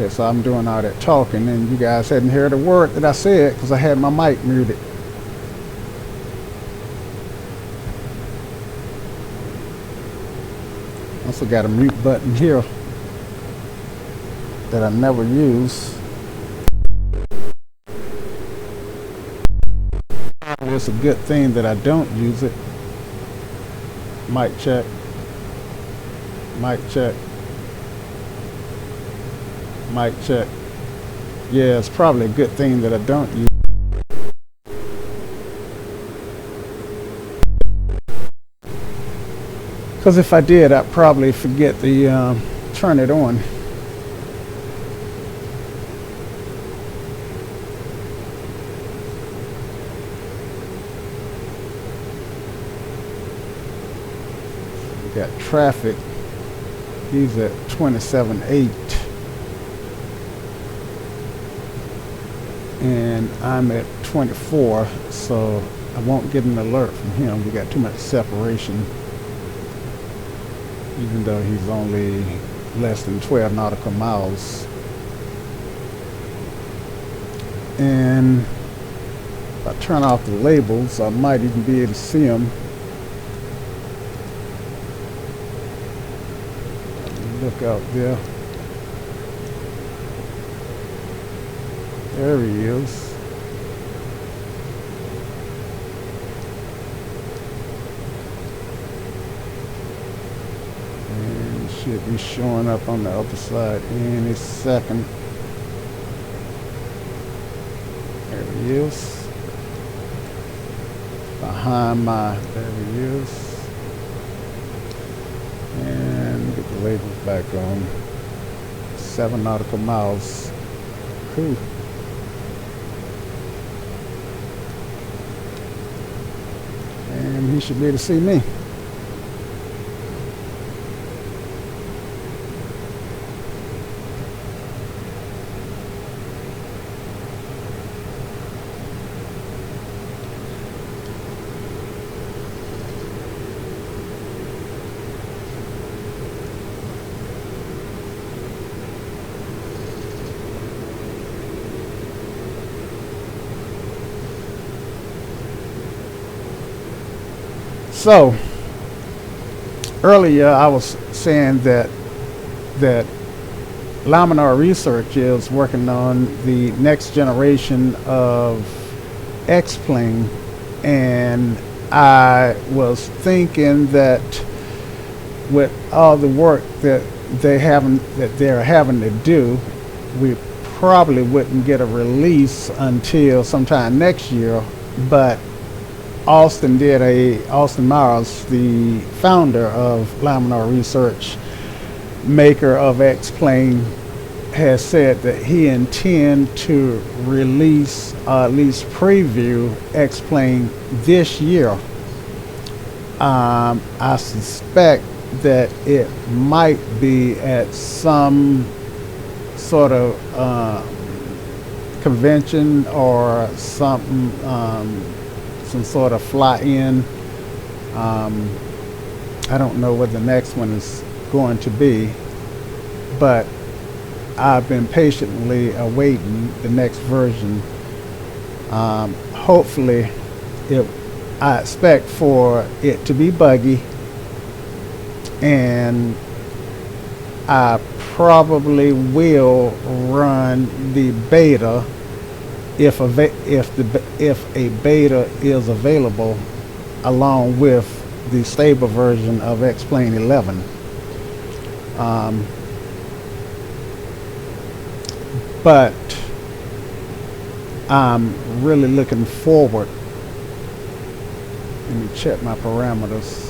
S1: Okay, so I'm doing all that talking, and you guys hadn't heard a word that I said because I had my mic muted. Also got a mute button here that I never use. It's a good thing that I don't use it. Mic check. Mic check. Mic check. Yeah, it's probably a good thing that I don't use. Because if I did, I'd probably forget to turn it on. We got traffic. He's at 27.8. And I'm at 24, so I won't get an alert from him. We got too much separation, even though he's only less than 12 nautical miles. And if I turn off the labels, I might even be able to see him. Look out there. There he is. And should be showing up on the other side any second. There he is. Behind there he is. And get the labels back on. 7 nautical miles. Cool. And he should be able to see me. So earlier I was saying that Laminar Research is working on the next generation of X-plane, and I was thinking that with all the work that they're having to do, we probably wouldn't get a release until sometime next year. But Austin Myers, the founder of Laminar Research, maker of X-plane, has said that he intends to release, at least preview, X-plane this year. I suspect that it might be at some sort of convention or something, some sort of fly-in. I don't know what the next one is going to be, but I've been patiently awaiting the next version. Hopefully, I expect for it to be buggy, and I probably will run the beta if a beta is available, along with the stable version of X-plane 11. But I'm really looking forward. Let me check my parameters.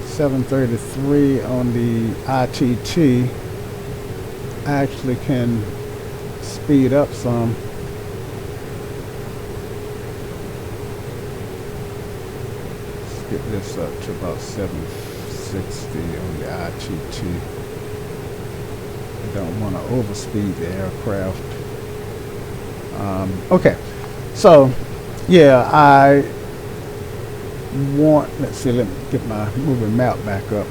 S1: 733 on the ITT. I actually can speed up some. Let's get this up to about 760 on the ITT. I don't want to overspeed the aircraft. Okay, so yeah, I want, let's see, let me get my moving map back up.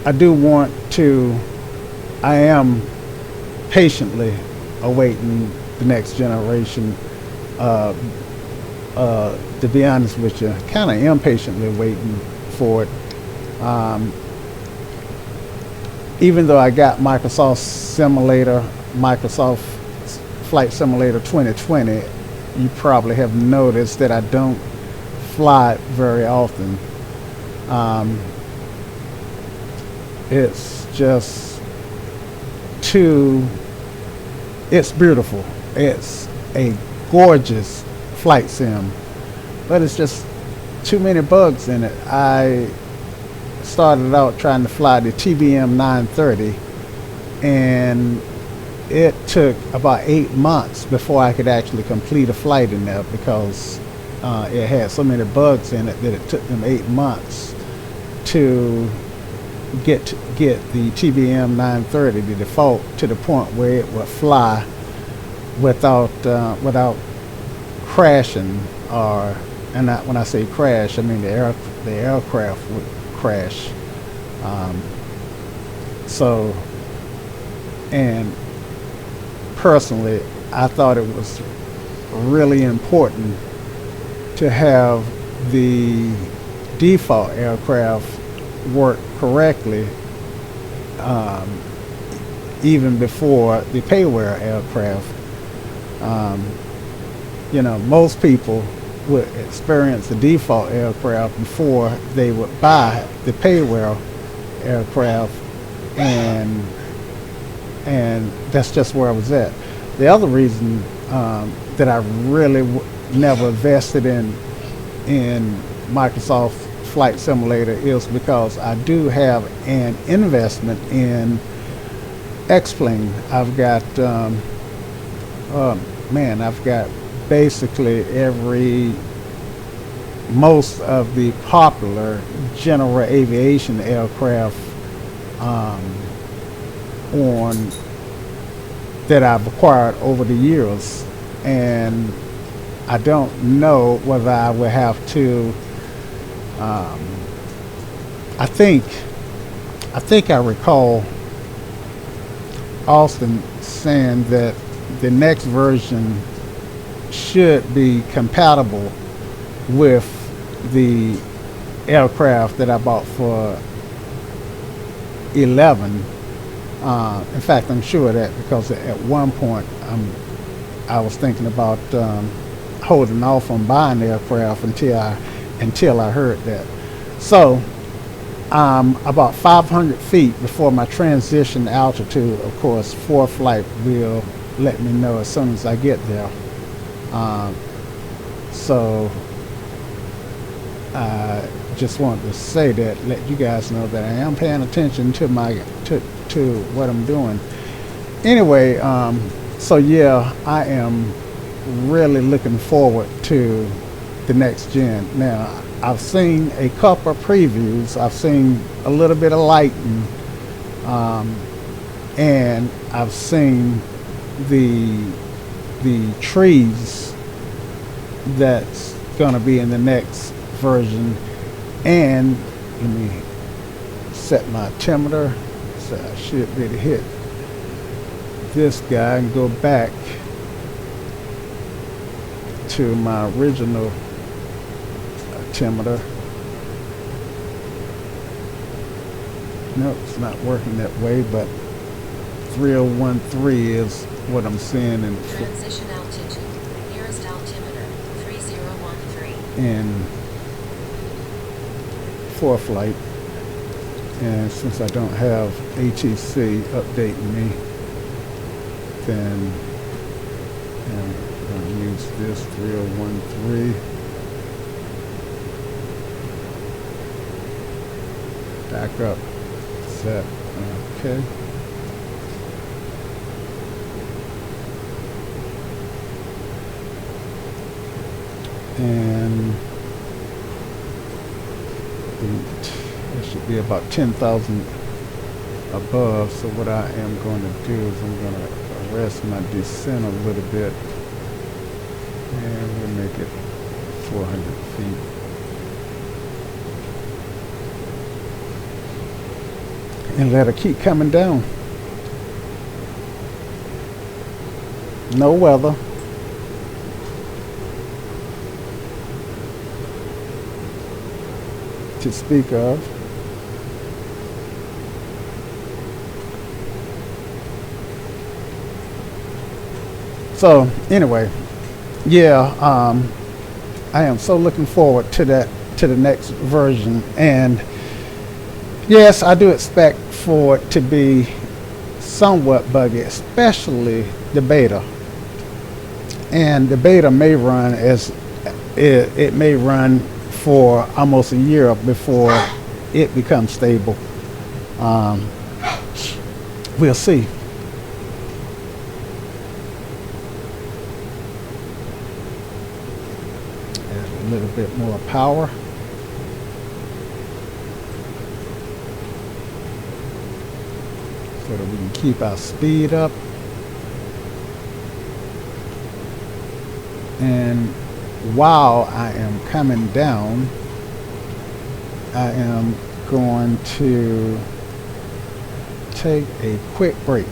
S1: I do want to, I am patiently awaiting the next generation. To be honest with you, kind of impatiently waiting for it. Even though I got Microsoft Flight Simulator 2020, you probably have noticed that I don't fly it very often. It's just it's beautiful. It's a gorgeous flight sim, but it's just too many bugs in it. I started out trying to fly the TBM 930, and it took about 8 months before I could actually complete a flight in there, because it had so many bugs in it that it took them 8 months to get the TBM 930, the default, to the point where it would fly without crashing. And when I say crash, I mean the aircraft would crash. So, and personally, I thought it was really important to have the default aircraft work correctly, even before the payware aircraft. Most people would experience the default aircraft before they would buy the payware aircraft, and that's just where I was at. The other reason that I really never invested in Microsoft Flight Simulator is because I do have an investment in X-Plane. I've got I've got basically most of the popular general aviation aircraft that I've acquired over the years, and I don't know whether I will have to. I think I recall Austin saying that the next version should be compatible with the aircraft that I bought for 11. In fact, I'm sure of that, because at one point I was thinking about holding off on buying the aircraft until I heard that. So about 500 feet before my transition altitude. Of course, ForeFlight will let me know as soon as I get there. So I just wanted to say that, let you guys know that I am paying attention to to what I'm doing. Anyway, so yeah, I am really looking forward to the next gen. Now, I've seen a couple of previews. I've seen a little bit of lighting, and I've seen the trees that's gonna be in the next version. And let me set my altimeter, so I should be able to hit this guy and go back to my original altimeter. Nope, it's not working that way, but 3013 is what I'm seeing in
S3: Transition altitude. Nearest altimeter 3013.
S1: in ForeFlight. And since I don't have ATC updating me, then I'm going to use this 3013. Back up, set, okay. And it should be about 10,000 above. So what I am going to do is I'm going to arrest my descent a little bit, and we'll make it 400 feet. and let her keep coming down. No weather. To speak of. So anyway, yeah, I am so looking forward to that, to the next version. And yes, I do expect for it to be somewhat buggy, especially the beta. And the beta may run as it may run for almost a year before it becomes stable. We'll see. Add a little bit more power. So that we can keep our speed up. And while I am coming down, I am going to take a quick break.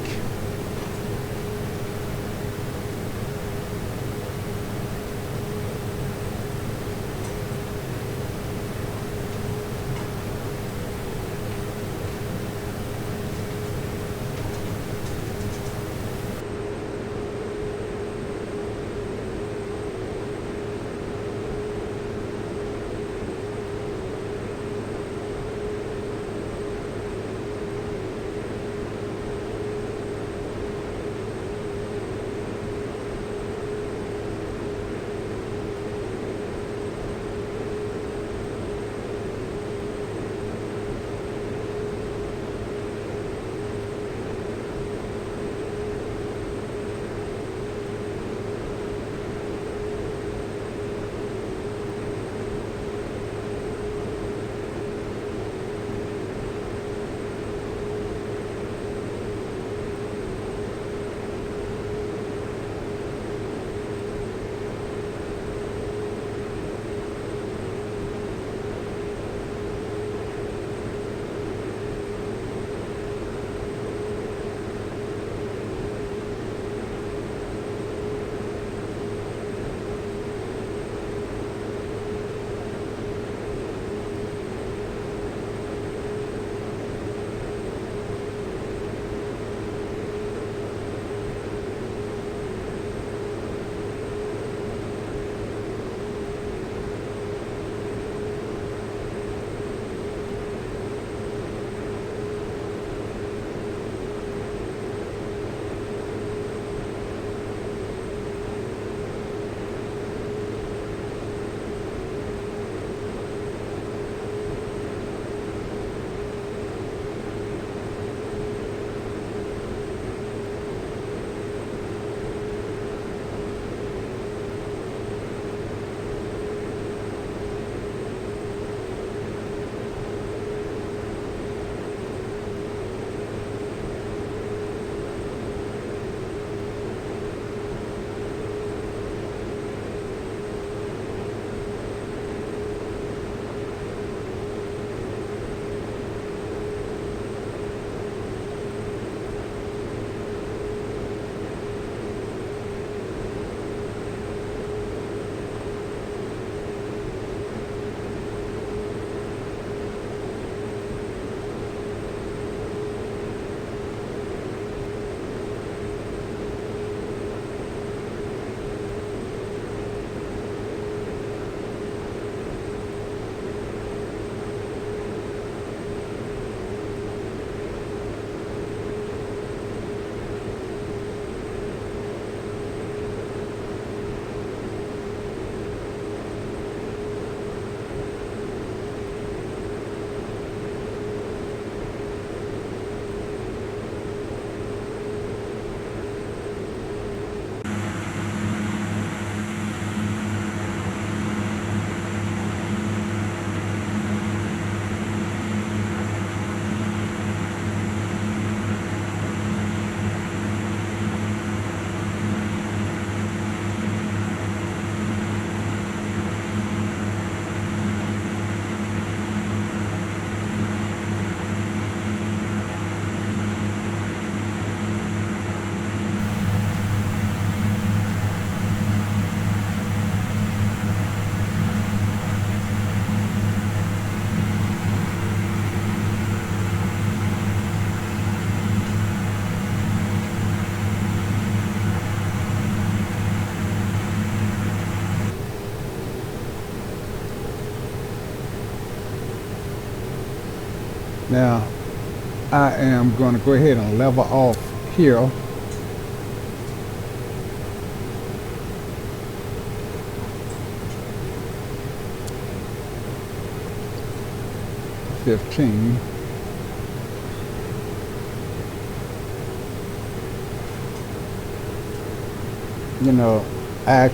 S1: Now I am going to go ahead and level off here. $15. You know, I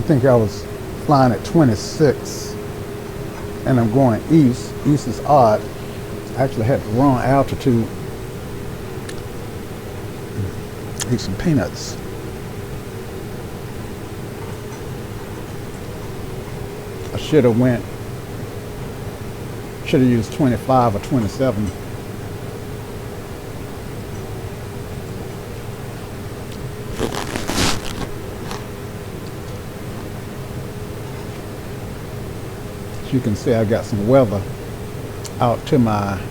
S1: think I was flying at 26 and I'm going east. East is odd. I actually had the wrong altitude. Eat some peanuts. I should have used 25 or 27. As you can see, I got some weather out to my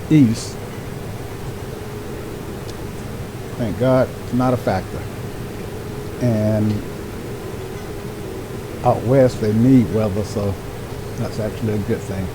S1: east. Thank God it's not a factor. And out west they need weather, so that's actually a good thing.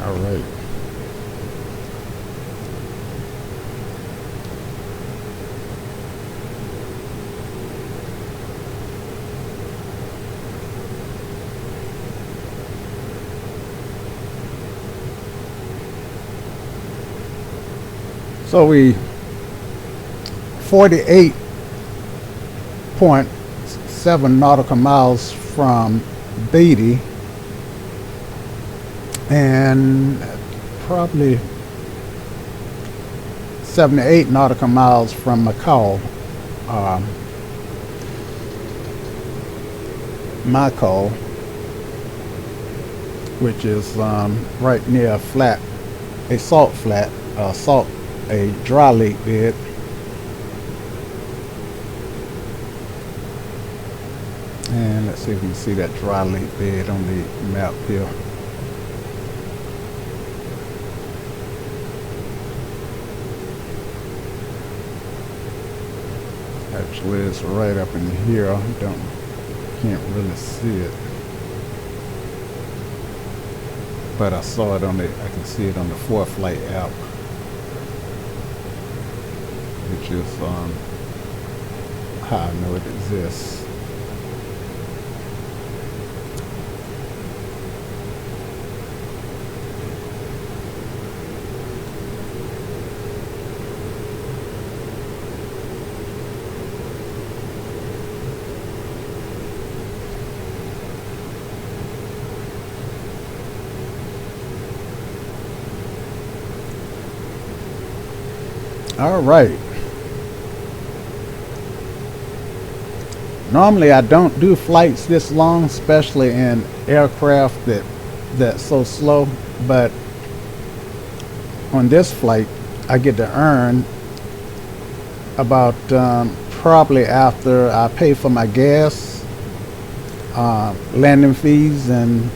S1: All right. So we 48.7 nautical miles from Beatty, and probably 78 nautical miles from Macau, Macau, which is right near a salt flat, a dry lake bed. And let's see if we can see that dry lake bed on the map here. Actually, it's right up in here. Can't really see it, but I saw it I can see it on the 4Flight app, which is how I know it exists. All right. Normally I don't do flights this long, especially in aircraft that's so slow, but on this flight I get to earn about probably after I pay for my gas, landing fees, and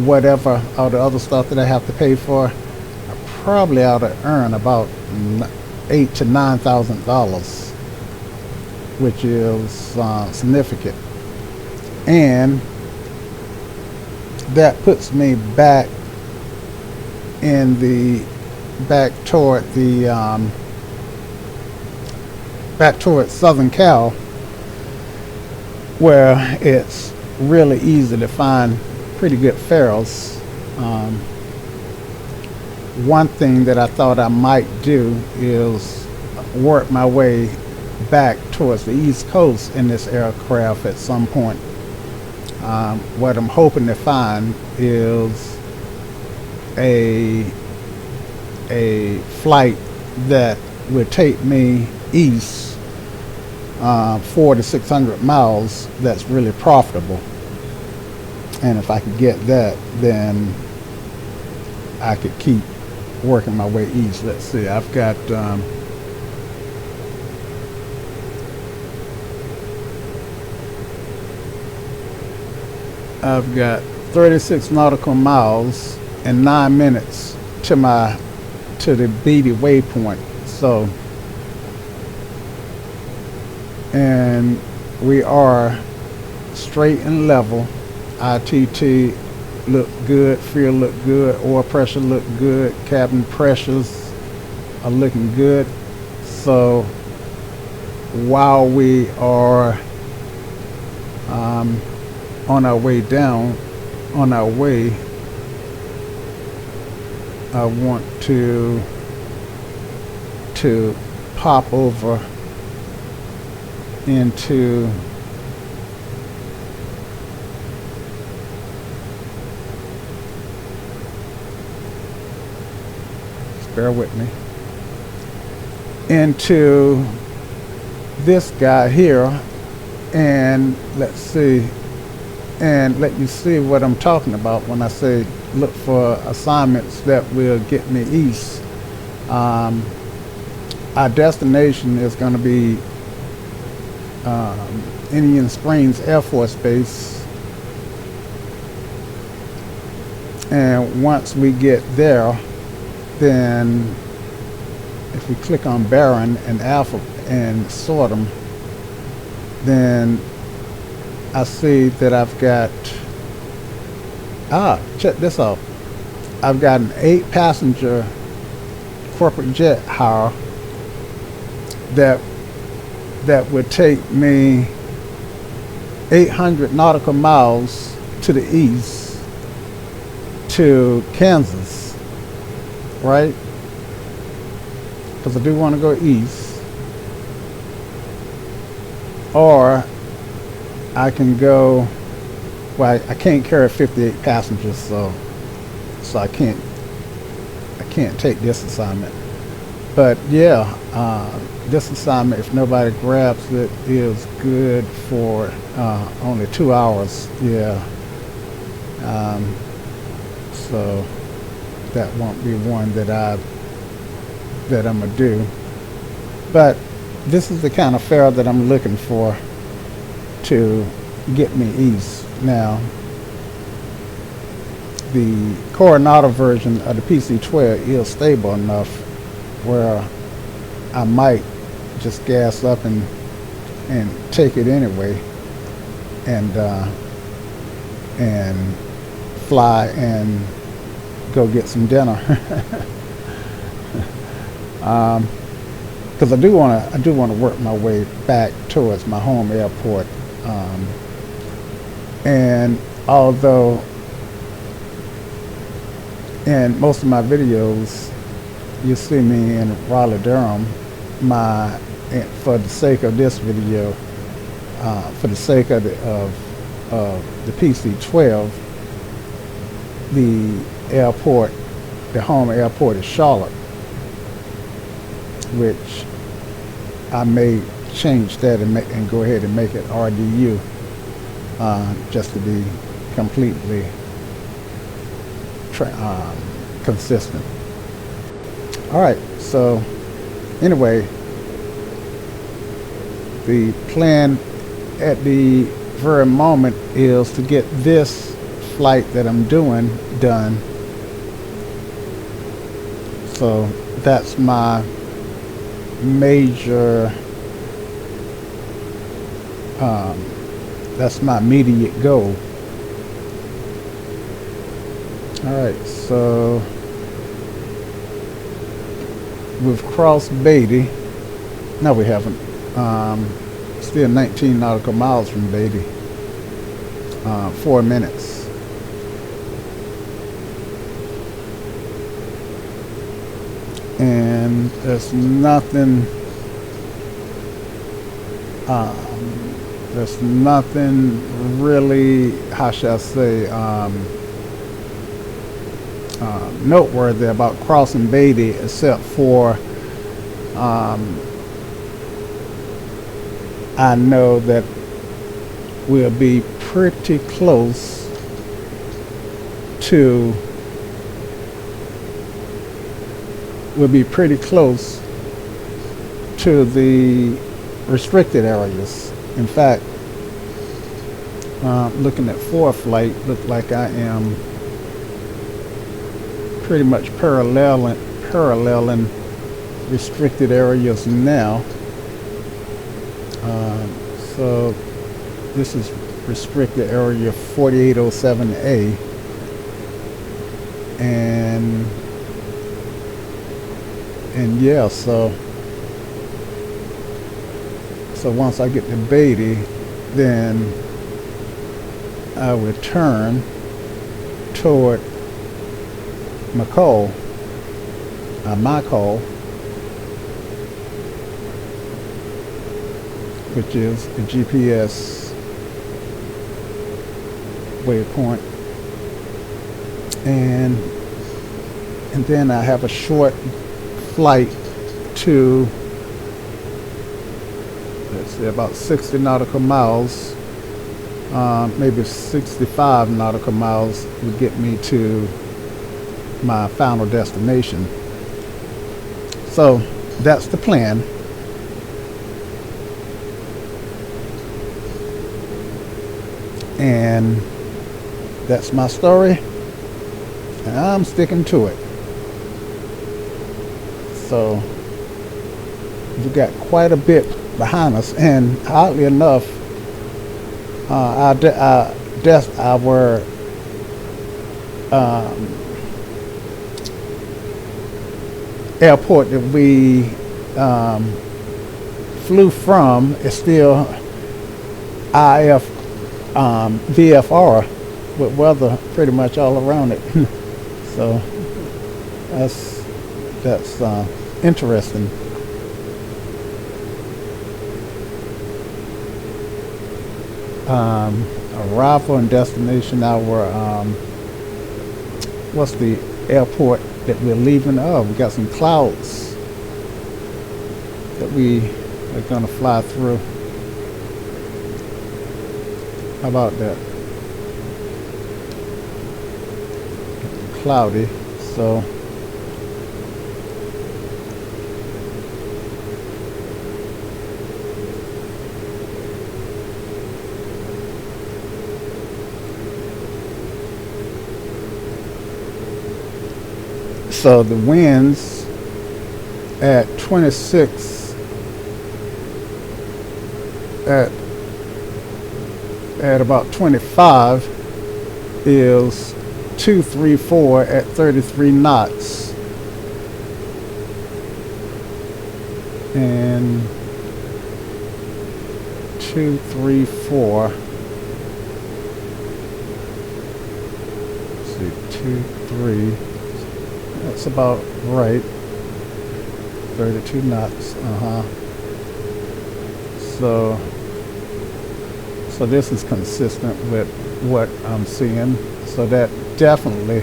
S1: whatever all the other stuff that I have to pay for, I probably ought to earn about $8,000 to $9,000, which is significant, and that puts me back toward Southern Cal, where it's really easy to find pretty good fares. One thing that I thought I might do is work my way back towards the East Coast in this aircraft at some point. What I'm hoping to find is a flight that would take me east 400 to 600 miles that's really profitable. And if I could get that, then I could keep working my way east. Let's see, I've got I've got 36 nautical miles and 9 minutes to the Beatty waypoint. So, and we are straight and level. ITT look good, fuel look good, oil pressure look good, cabin pressures are looking good. So while we are on our way down, on our way, I want to pop over into bear with me, into this guy here, and let's see, and let you see what I'm talking about when I say look for assignments that will get me east. Our destination is going to be Indian Springs Air Force Base, and once we get there, then if we click on Baron and Alpha and sort them, then I see that I've got, check this out. I've got an 8-passenger corporate jet hire that would take me 800 nautical miles to the east to Kansas, right? Because I do want to go east. Or I can go, well, I can't carry 58 passengers, so I can't take this assignment. But yeah, this assignment, if nobody grabs it, is good for only 2 hours. Yeah. So that won't be one that I'm gonna do. But this is the kind of fare that I'm looking for to get me east. Now, the Coronado version of the PC-12 is stable enough where I might just gas up and take it anyway, and fly and go get some dinner. Because I do want to work my way back towards my home airport, and although in most of my videos you see me in Raleigh, Durham, for the sake of this video, for the sake of the PC-12, the home airport is Charlotte, which I may change that and go ahead and make it RDU, just to be completely consistent. All right, so anyway, the plan at the very moment is to get this flight that I'm doing done. So that's my major, that's my immediate goal. All right, so we've crossed Beatty. No, we haven't. Still 19 nautical miles from Beatty. 4 minutes. And there's nothing There's nothing really, how shall I say, noteworthy about crossing Beatty, except for I know that we'll be pretty close to the restricted areas. In fact, looking at flight, look like I am pretty much paralleling restricted areas now. So this is restricted area 4807A, and yeah, so once I get to Beatty, then I will turn toward McCall, which is a GPS waypoint, and then I have a short flight to, let's see, about 60 nautical miles, maybe 65 nautical miles would get me to my final destination. So that's the plan. And that's my story, and I'm sticking to it. So we got quite a bit behind us, and oddly enough, our airport that we flew from is still VFR, with weather pretty much all around it. So that's interesting. Arrival and destination, our what's the airport that we're leaving? Oh, we got some clouds that we are going to fly through. How about that? Cloudy, so the winds at 26 at about 25 is 234 at 33 knots, and 234, let's see, 23, that's about right, 32 knots. So this is consistent with what I'm seeing. So that definitely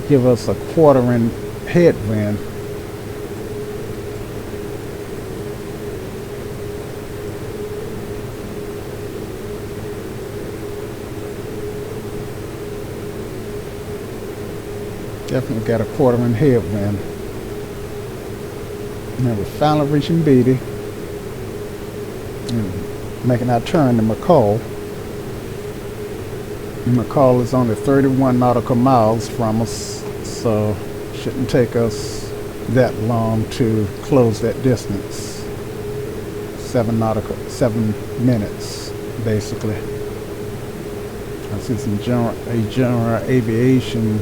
S1: give us a quartering headwind. Definitely got a quartering headwind. Now we're finally reaching Beatty and making our turn to McCall. McCall is only 31 nautical miles from us, so shouldn't take us that long to close that distance. 7 minutes basically. I see some general aviation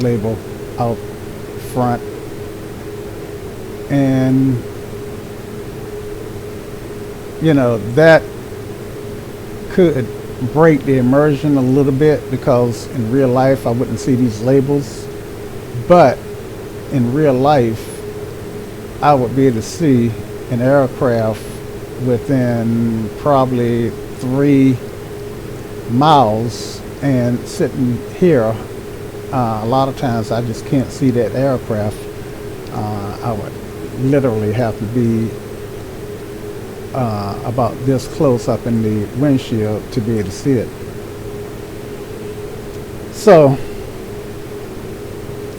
S1: label out front, and you know that could break the immersion a little bit, because in real life I wouldn't see these labels, but in real life I would be able to see an aircraft within probably 3 miles, and sitting here, a lot of times I just can't see that aircraft. I would literally have to be about this close up in the windshield to be able to see it. So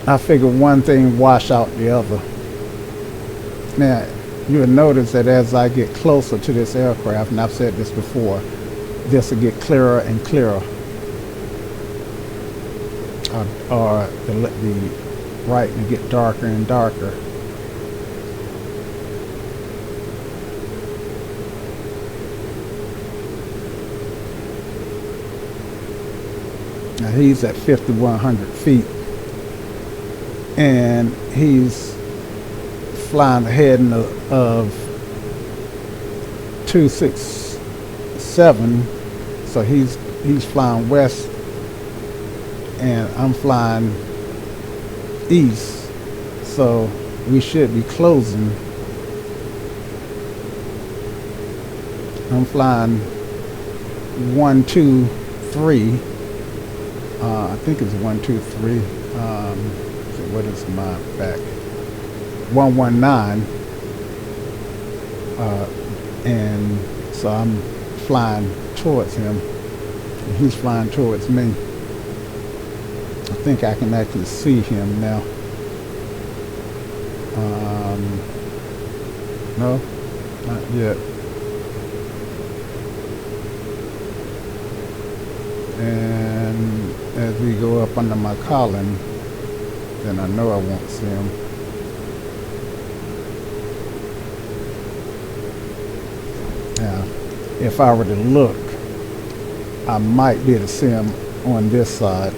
S1: I figure one thing wash out the other. Now you'll notice that as I get closer to this aircraft, and I've said this before, this will get clearer and clearer, or the right will get darker and darker. Now he's at 5,100 feet, and he's flying ahead of 267, so he's flying west, and I'm flying east, so we should be closing. I'm flying 123. I think it's 123. What is my back? 119. And so I'm flying towards him, and he's flying towards me. I think I can actually see him now. No, not yet. And as we go up under my column, then I know I won't see him. Now, if I were to look, I might be able to see him on this side,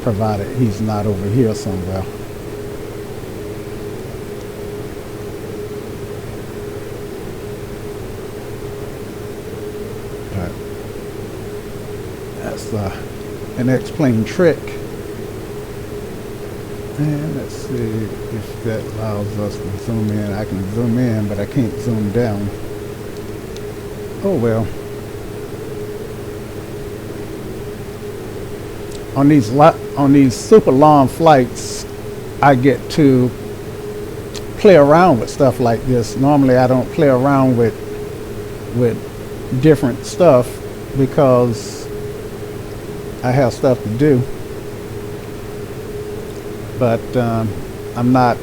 S1: provided he's not over here somewhere. But that's an X-plane trick. And let's see if that allows us to zoom in. I can zoom in, but I can't zoom down. Oh well. On these super long flights, I get to play around with stuff like this. Normally I don't play around with different stuff because I have stuff to do. But I'm not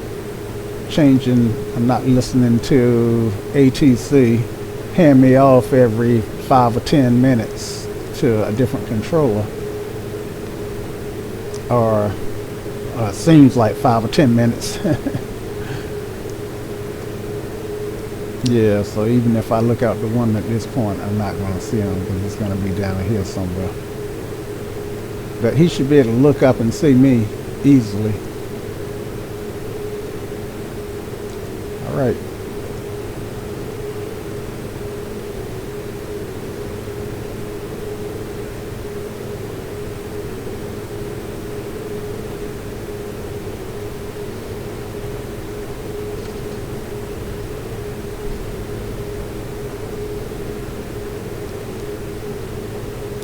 S1: listening to ATC hand me off every 5 or 10 minutes to a different controller. Or seems like 5 or 10 minutes. Yeah, so even if I look out the window at this point, I'm not going to see him because it's going to be down here somewhere. But he should be able to look up and see me easily. All right.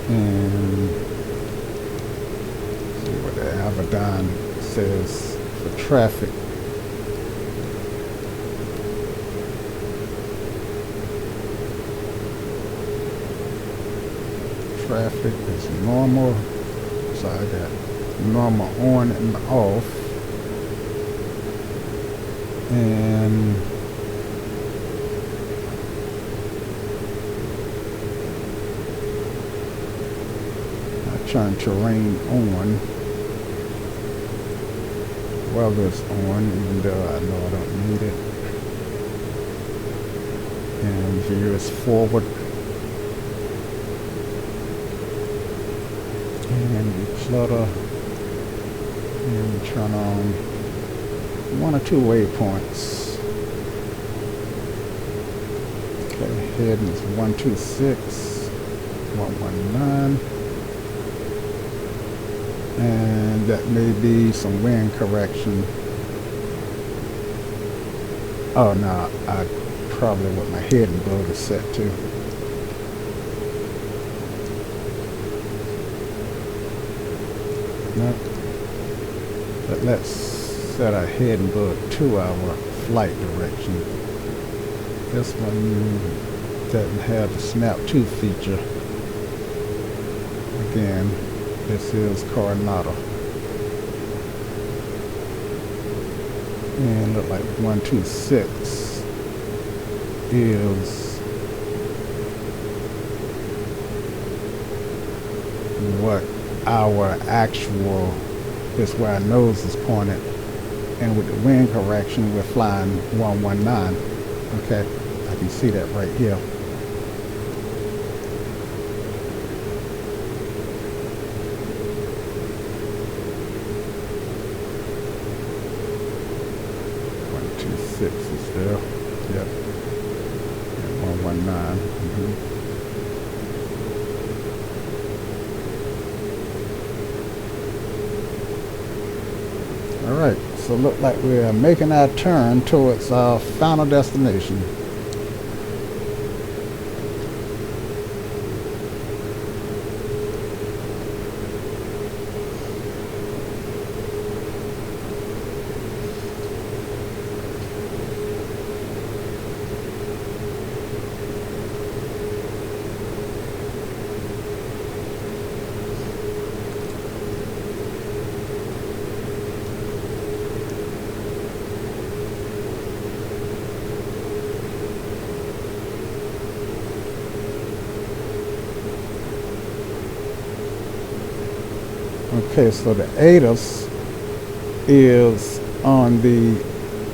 S1: And see what the Abaddon says for traffic. Traffic is normal, so I got normal on and off, and turn terrain on. Weather's on, even though I know I don't need it. And view is forward. And declutter. And turn on 1 or 2 waypoints. Okay, heading is 126, 119. And that may be some wind correction. Oh no, I probably what my head and boat is set to. No. But let's set our head and boat to our flight direction. This one doesn't have the snap to feature. Again, this is Coronado. And look like 126 is what our actual is where our nose is pointed, and with the wind correction we're flying 119. Okay, I can see that right here. Six is there. Yep. And 119. All right. So look like we're making our turn towards our final destination. Okay, so the ATIS is on the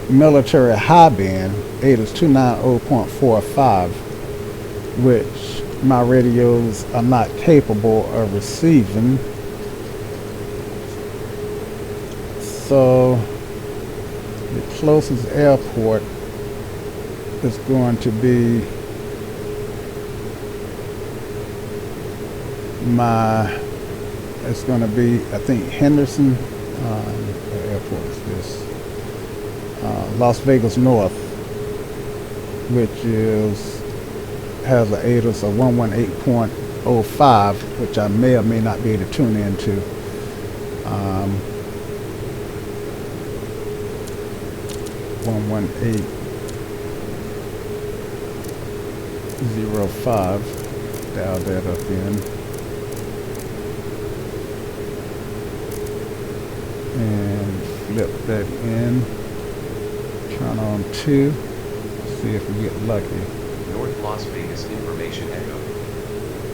S1: military high band, ATIS 290.45, which my radios are not capable of receiving. So the closest airport is going to be it's going to be, I think, Henderson. What airport is this? Las Vegas North, which has an ATIS of 118.05, which I may or may not be able to tune into. 118.05. Dial that up in. And flip that in. Turn on 2. See if we get lucky.
S2: North Las Vegas Information Echo.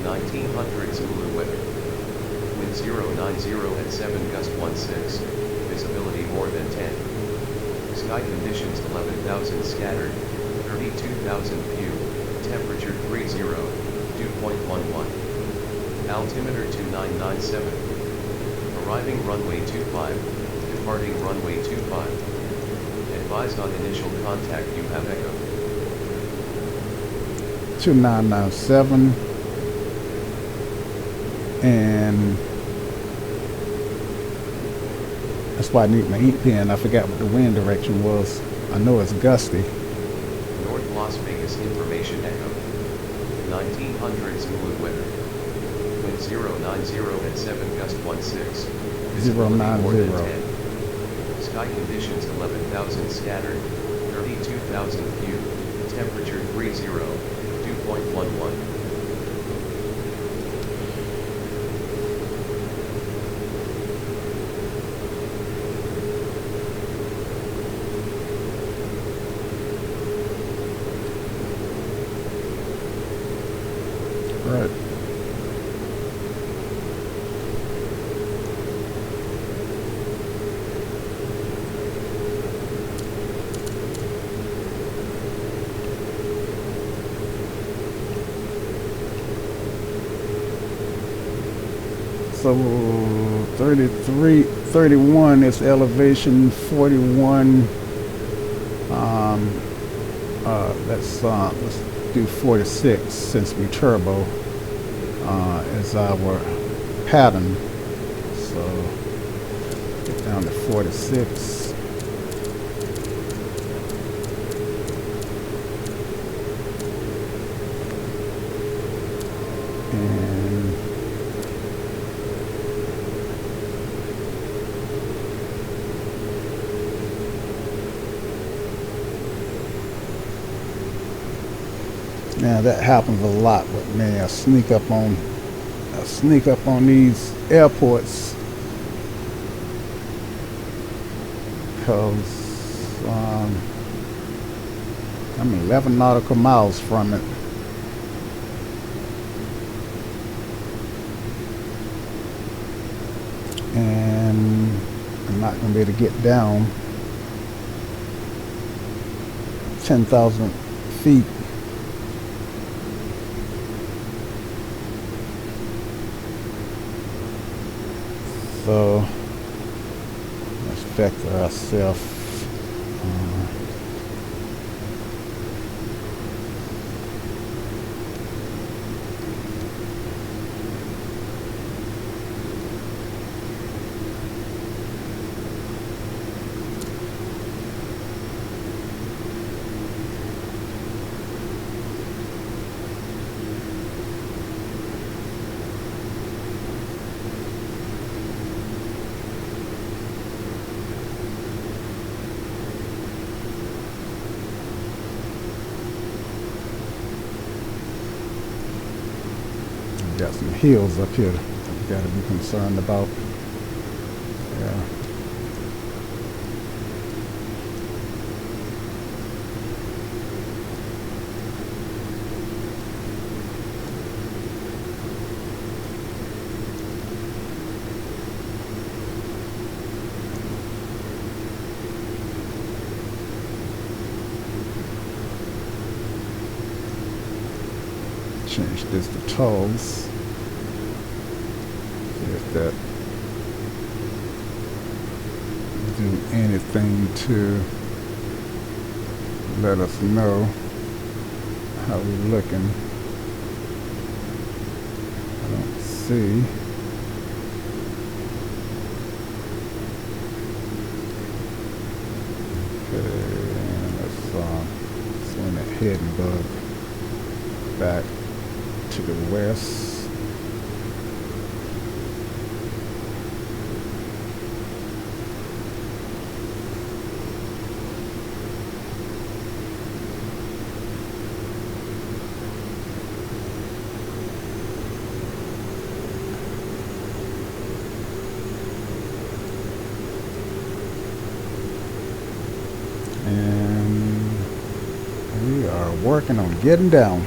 S2: 1900 Zulu weather. Wind 090 at 7 gust 16. Visibility more than 10. Sky conditions 11,000 scattered. 32,000 few. Temperature 30. Dew point 11. Altimeter 2997. Arriving runway 25, departing runway 25. Advised on initial contact you have echo.
S1: 2997. And that's why I need my ink pen. I forgot what the wind direction was. I know it's gusty.
S2: North Las Vegas Information Echo. 1900 Zulu weather. Wind 090 at 7 gust 16. Visibility more than 10. Sky conditions 11,000 scattered, 32,000 few. Temperature 30. Dew point 11.
S1: Right. So 33, 31 is elevation 41. Let's do 46 since we turbo is our pattern. So get down to 46. And now that happens a lot with me. I sneak up on these airports because I'm 11 nautical miles from it. And I'm not going to be able to get down 10,000 feet. So let's vector ourselves. Got some hills up here that we got to be concerned about. Yeah. Change this to toes. See if that do anything to let us know how we're looking. I don't see. Okay, and let's send that head and bug back to the west. And we are working on getting down.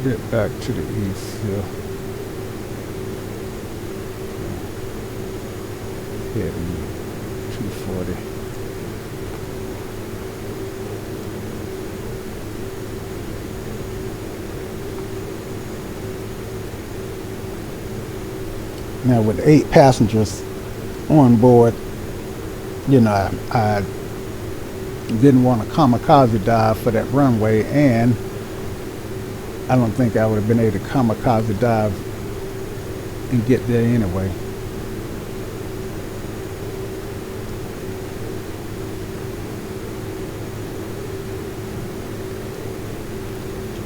S1: Bit back to the east here. Heading 240. Now with 8 passengers on board, you know, I didn't want to kamikaze dive for that runway, and I don't think I would have been able to kamikaze dive and get there anyway.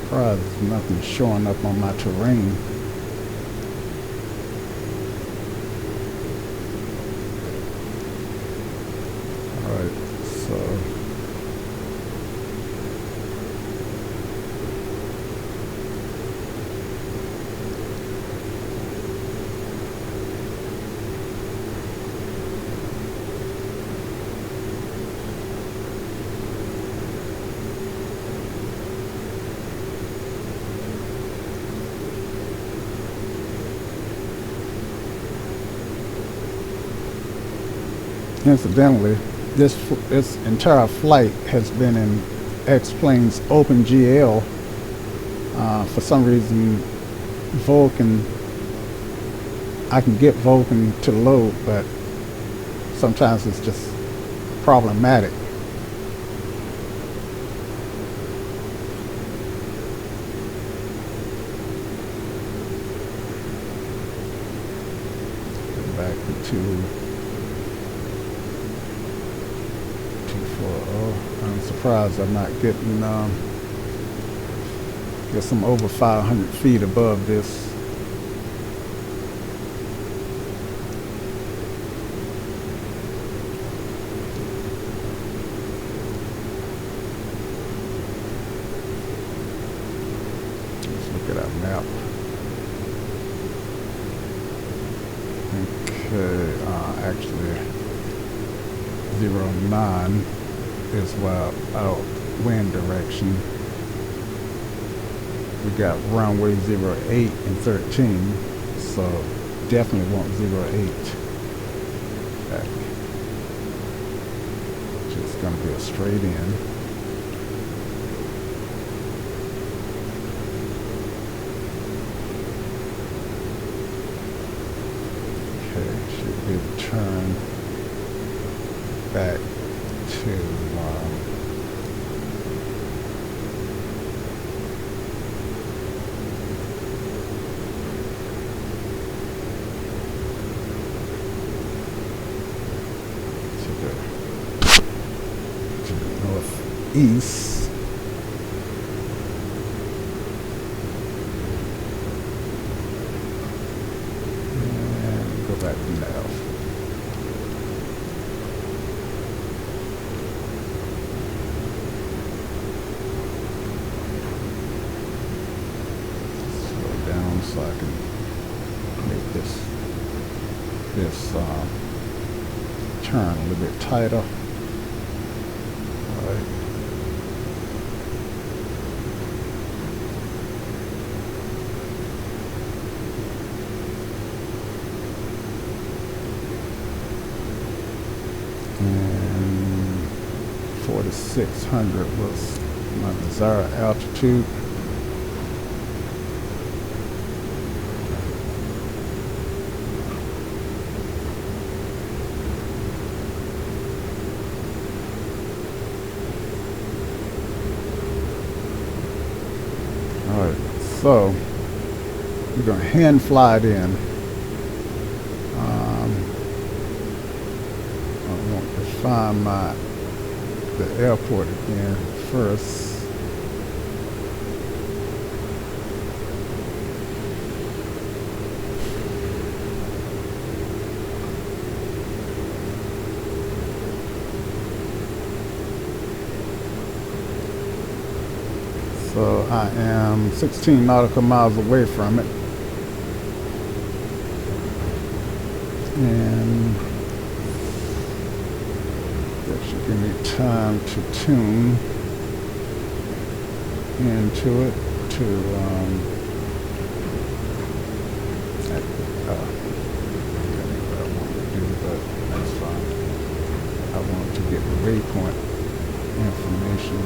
S1: Surprised there's nothing showing up on my terrain. Alright, so incidentally, this entire flight has been in X-Plane's OpenGL. For some reason, Vulcan, I can get Vulcan to load, but sometimes it's just problematic. Back to I'm surprised I'm not getting guess I'm over 500 feet above this. Let's look at our map. Okay, actually 09 is our wind direction. We got runway 08 and 13, so definitely want 08. Back. Just gonna be a straight in. Okay, should be able to turn back to northeast. And go back to nav. Slow down so I can make this turn a little bit tighter. And 4,600 was my desired altitude. Alright, so we're going to hand fly it in. Find the airport again first. So I am 16 nautical miles away from it. And give me time to tune into it to that ain't what I want to do, but that's fine. I want to get the waypoint information.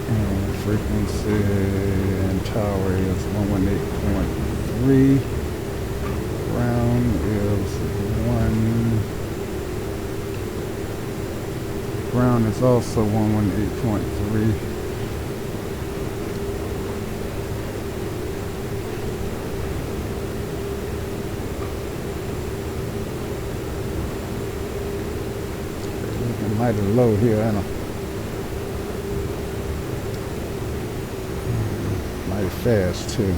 S1: And frequency and tower is 118.3. Ground is ground is also 118.3. Looking mighty low here, ain't I? Mighty fast too.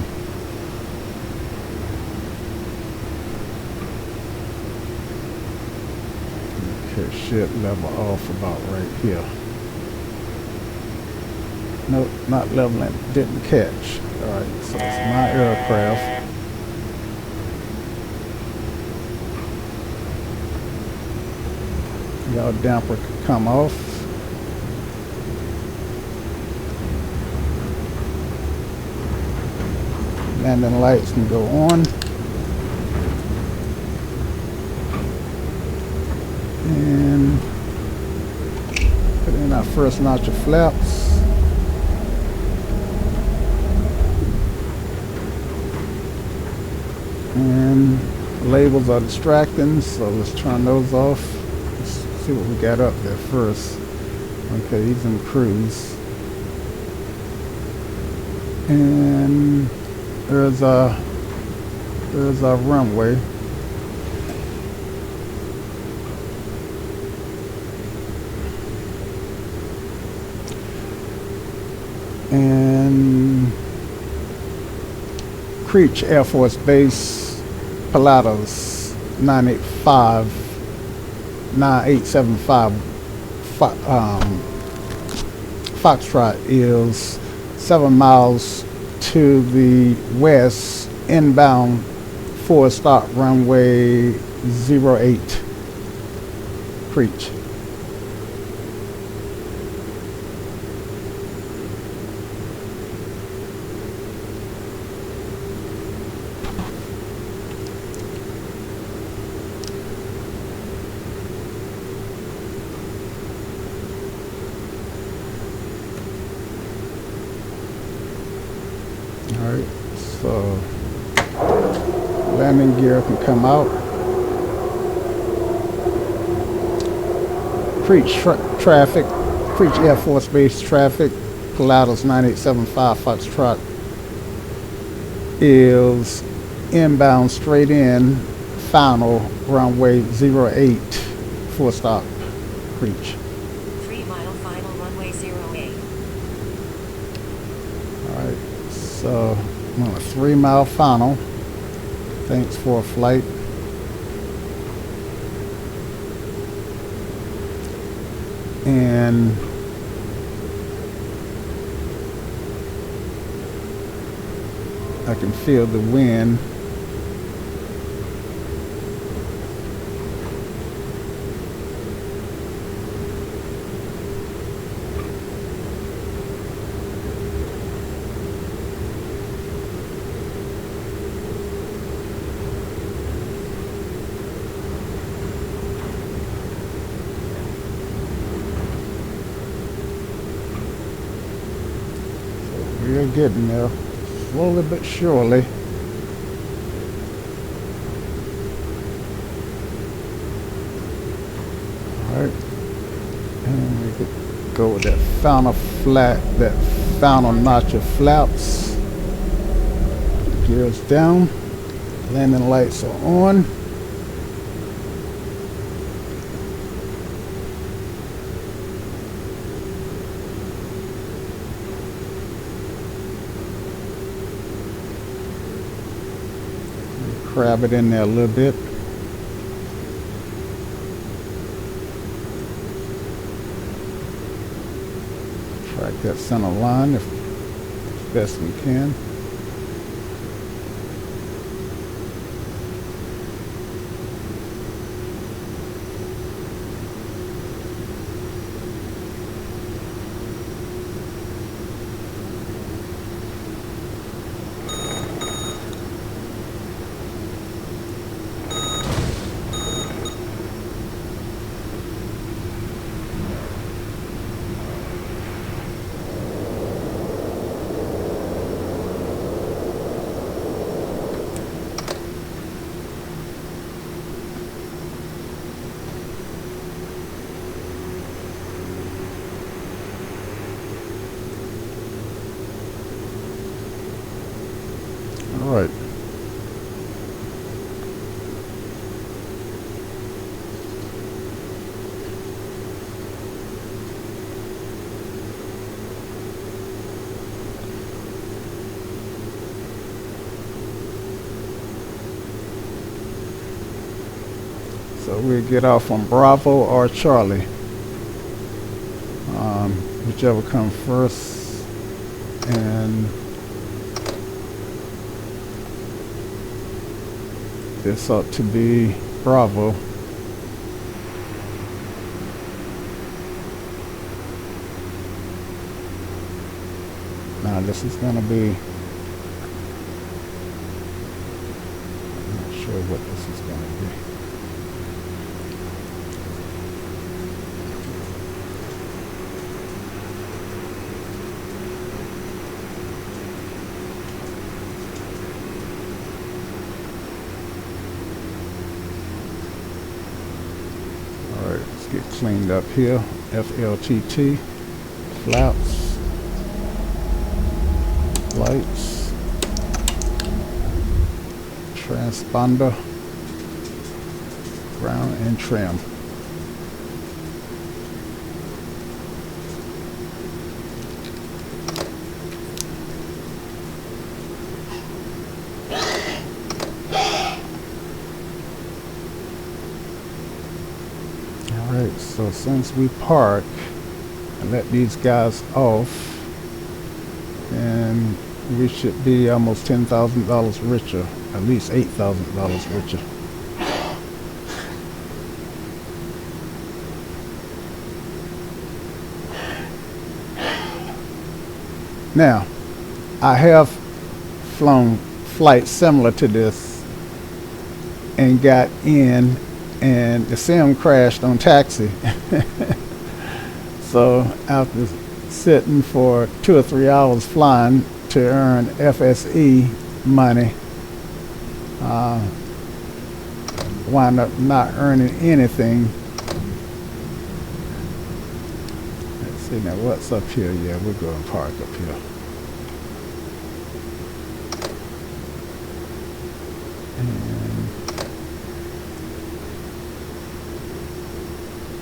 S1: Okay, should level off about right here. Nope, not leveling, didn't catch. Alright, so it's my aircraft. Y'all damper could come off. Landing lights can go on. And put in our first notch of flaps. And labels are distracting, so let's turn those off. Let's see what we got up there first. Okay, he's in cruise. And there's our runway. And Creech Air Force Base, Pilatus 9875 Foxtrot is 7 miles to the west, inbound for stop runway 08, Creech. Alright, so landing gear can come out. Creech traffic, Creech Air Force Base traffic, Pilatus 9875 Foxtrot is inbound straight in, final runway 08, full stop, Creech.
S3: 3 mile final runway 08.
S1: Alright, so I'm on a 3 mile final. Thanks for a flight. And I can feel the wind. We're getting there, slowly but surely. Alright, and we could go with that final notch of flaps. Gears down, landing lights are on. Crab it in there a little bit. Track that center line as best we can. All right. So we'll get off on Bravo or Charlie, whichever comes first, and this ought to be Bravo. Now this is going to be, I'm not sure what this is going to be. Get cleaned up here. FLTT, flaps, lights, transponder, ground and trim. So since we park and let these guys off, and we should be almost $10,000 richer, at least $8,000 richer. Now, I have flown flights similar to this and got in, and the sim crashed on taxi. So after sitting for 2 or 3 hours flying to earn FSE money, wind up not earning anything. Let's see now what's up here. Yeah, we're going to park up here.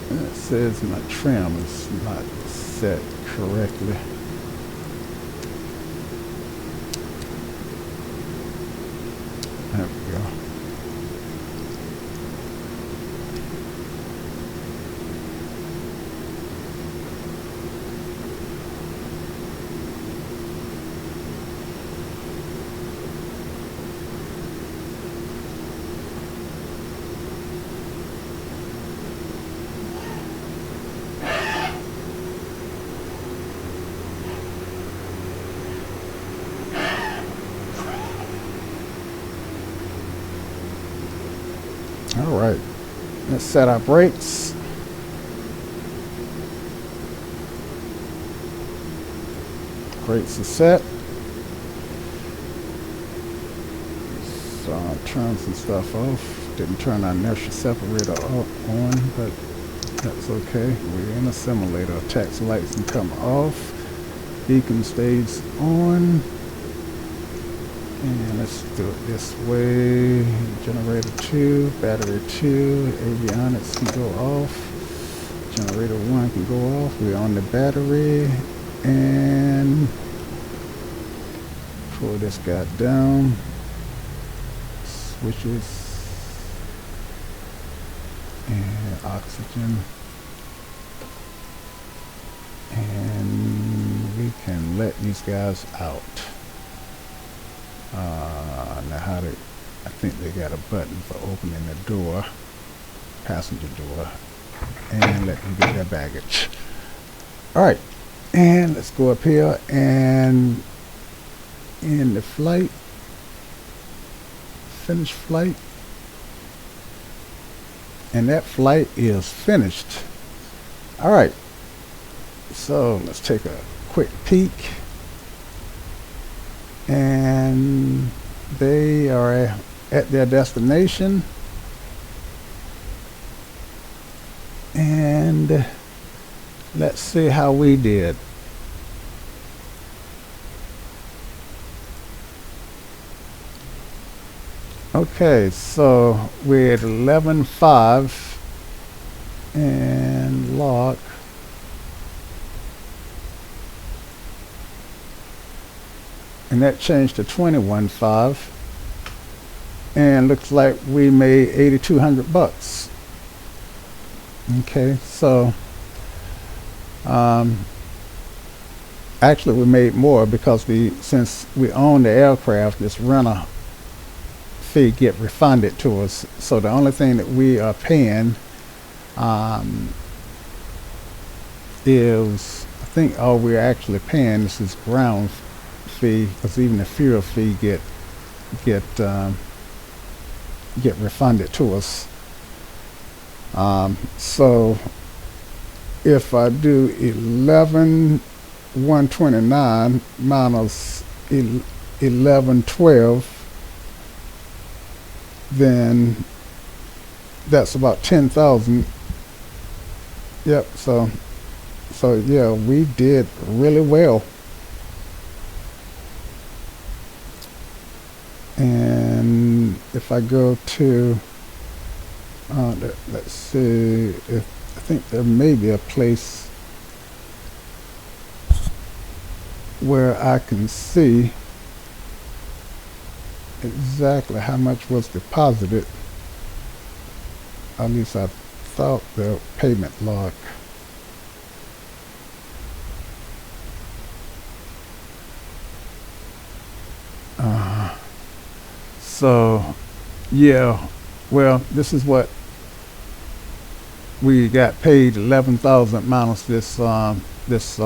S1: And it says my trim is not set correctly. There we go. All right, let's set our brakes. Brakes are set. So I'll turn some stuff off. Didn't turn our inertia separator on, but that's okay. We're in a simulator. Taxi lights can come off. Beacon stays on. And let's do it this way. Generator 2, battery 2, avionics can go off. Generator 1 can go off. We're on the battery. And pull this guy down. Switches. And oxygen. And we can let these guys out. Now how to, I think they got a button for opening the door, passenger door, and let them get their baggage. Alright, and let's go up here and end the flight, finish flight, and that flight is finished. Alright, so let's take a quick peek. And they are at their destination, and let's see how we did. Okay, so we're at 11.5 and lock. And that changed to 21.5, and looks like we made $8,200. Okay, so actually we made more because since we own the aircraft, this rental fee get refunded to us. So the only thing that we are paying is, I think all we're actually paying is this ground fee, because even the fuel fee get refunded to us. So if I do 11,129 minus 1112, then that's about 10,000. Yep. So yeah, we did really well. And if I go to, let's see, I think there may be a place where I can see exactly how much was deposited. At least I thought the payment log. So yeah, well, this is what we got paid, 11,000 minus this this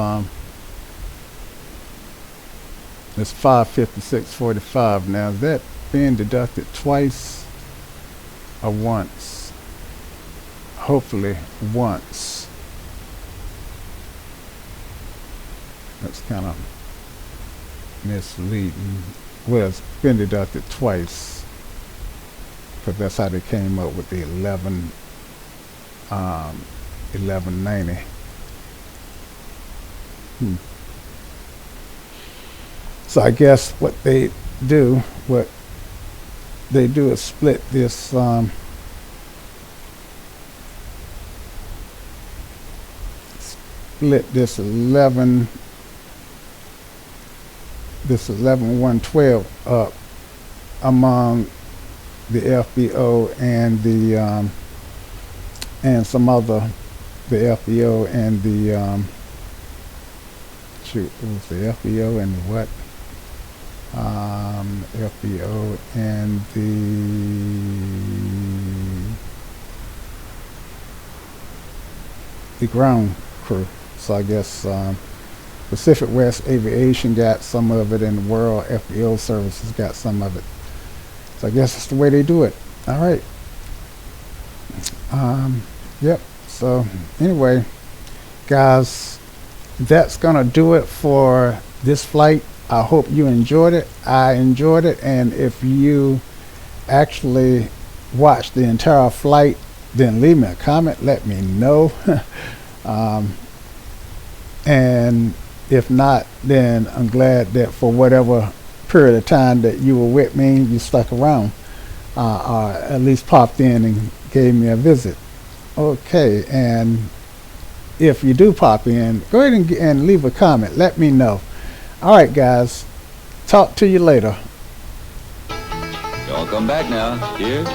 S1: 556.45. Now is that being deducted twice or once? Hopefully once. That's kind of misleading. Well, it's been deducted twice, because that's how they came up with the 1190. So I guess what they do is split this split this 11,112 up among the FBO and the and some other, the FBO and the shoot, it was the FBO and what? FBO and the ground crew. So I guess Pacific West Aviation got some of it, and World FBO Services got some of it. So I guess that's the way they do it. All right. Yep. So anyway, guys, that's gonna do it for this flight. I hope you enjoyed it. I enjoyed it, and if you actually watched the entire flight, then leave me a comment. Let me know. And if not, then I'm glad that for whatever period of time that you were with me, you stuck around, or at least popped in and gave me a visit. Okay, and if you do pop in, go ahead and leave a comment. Let me know. All right, guys. Talk to you later.
S4: Y'all come back now. Cheers.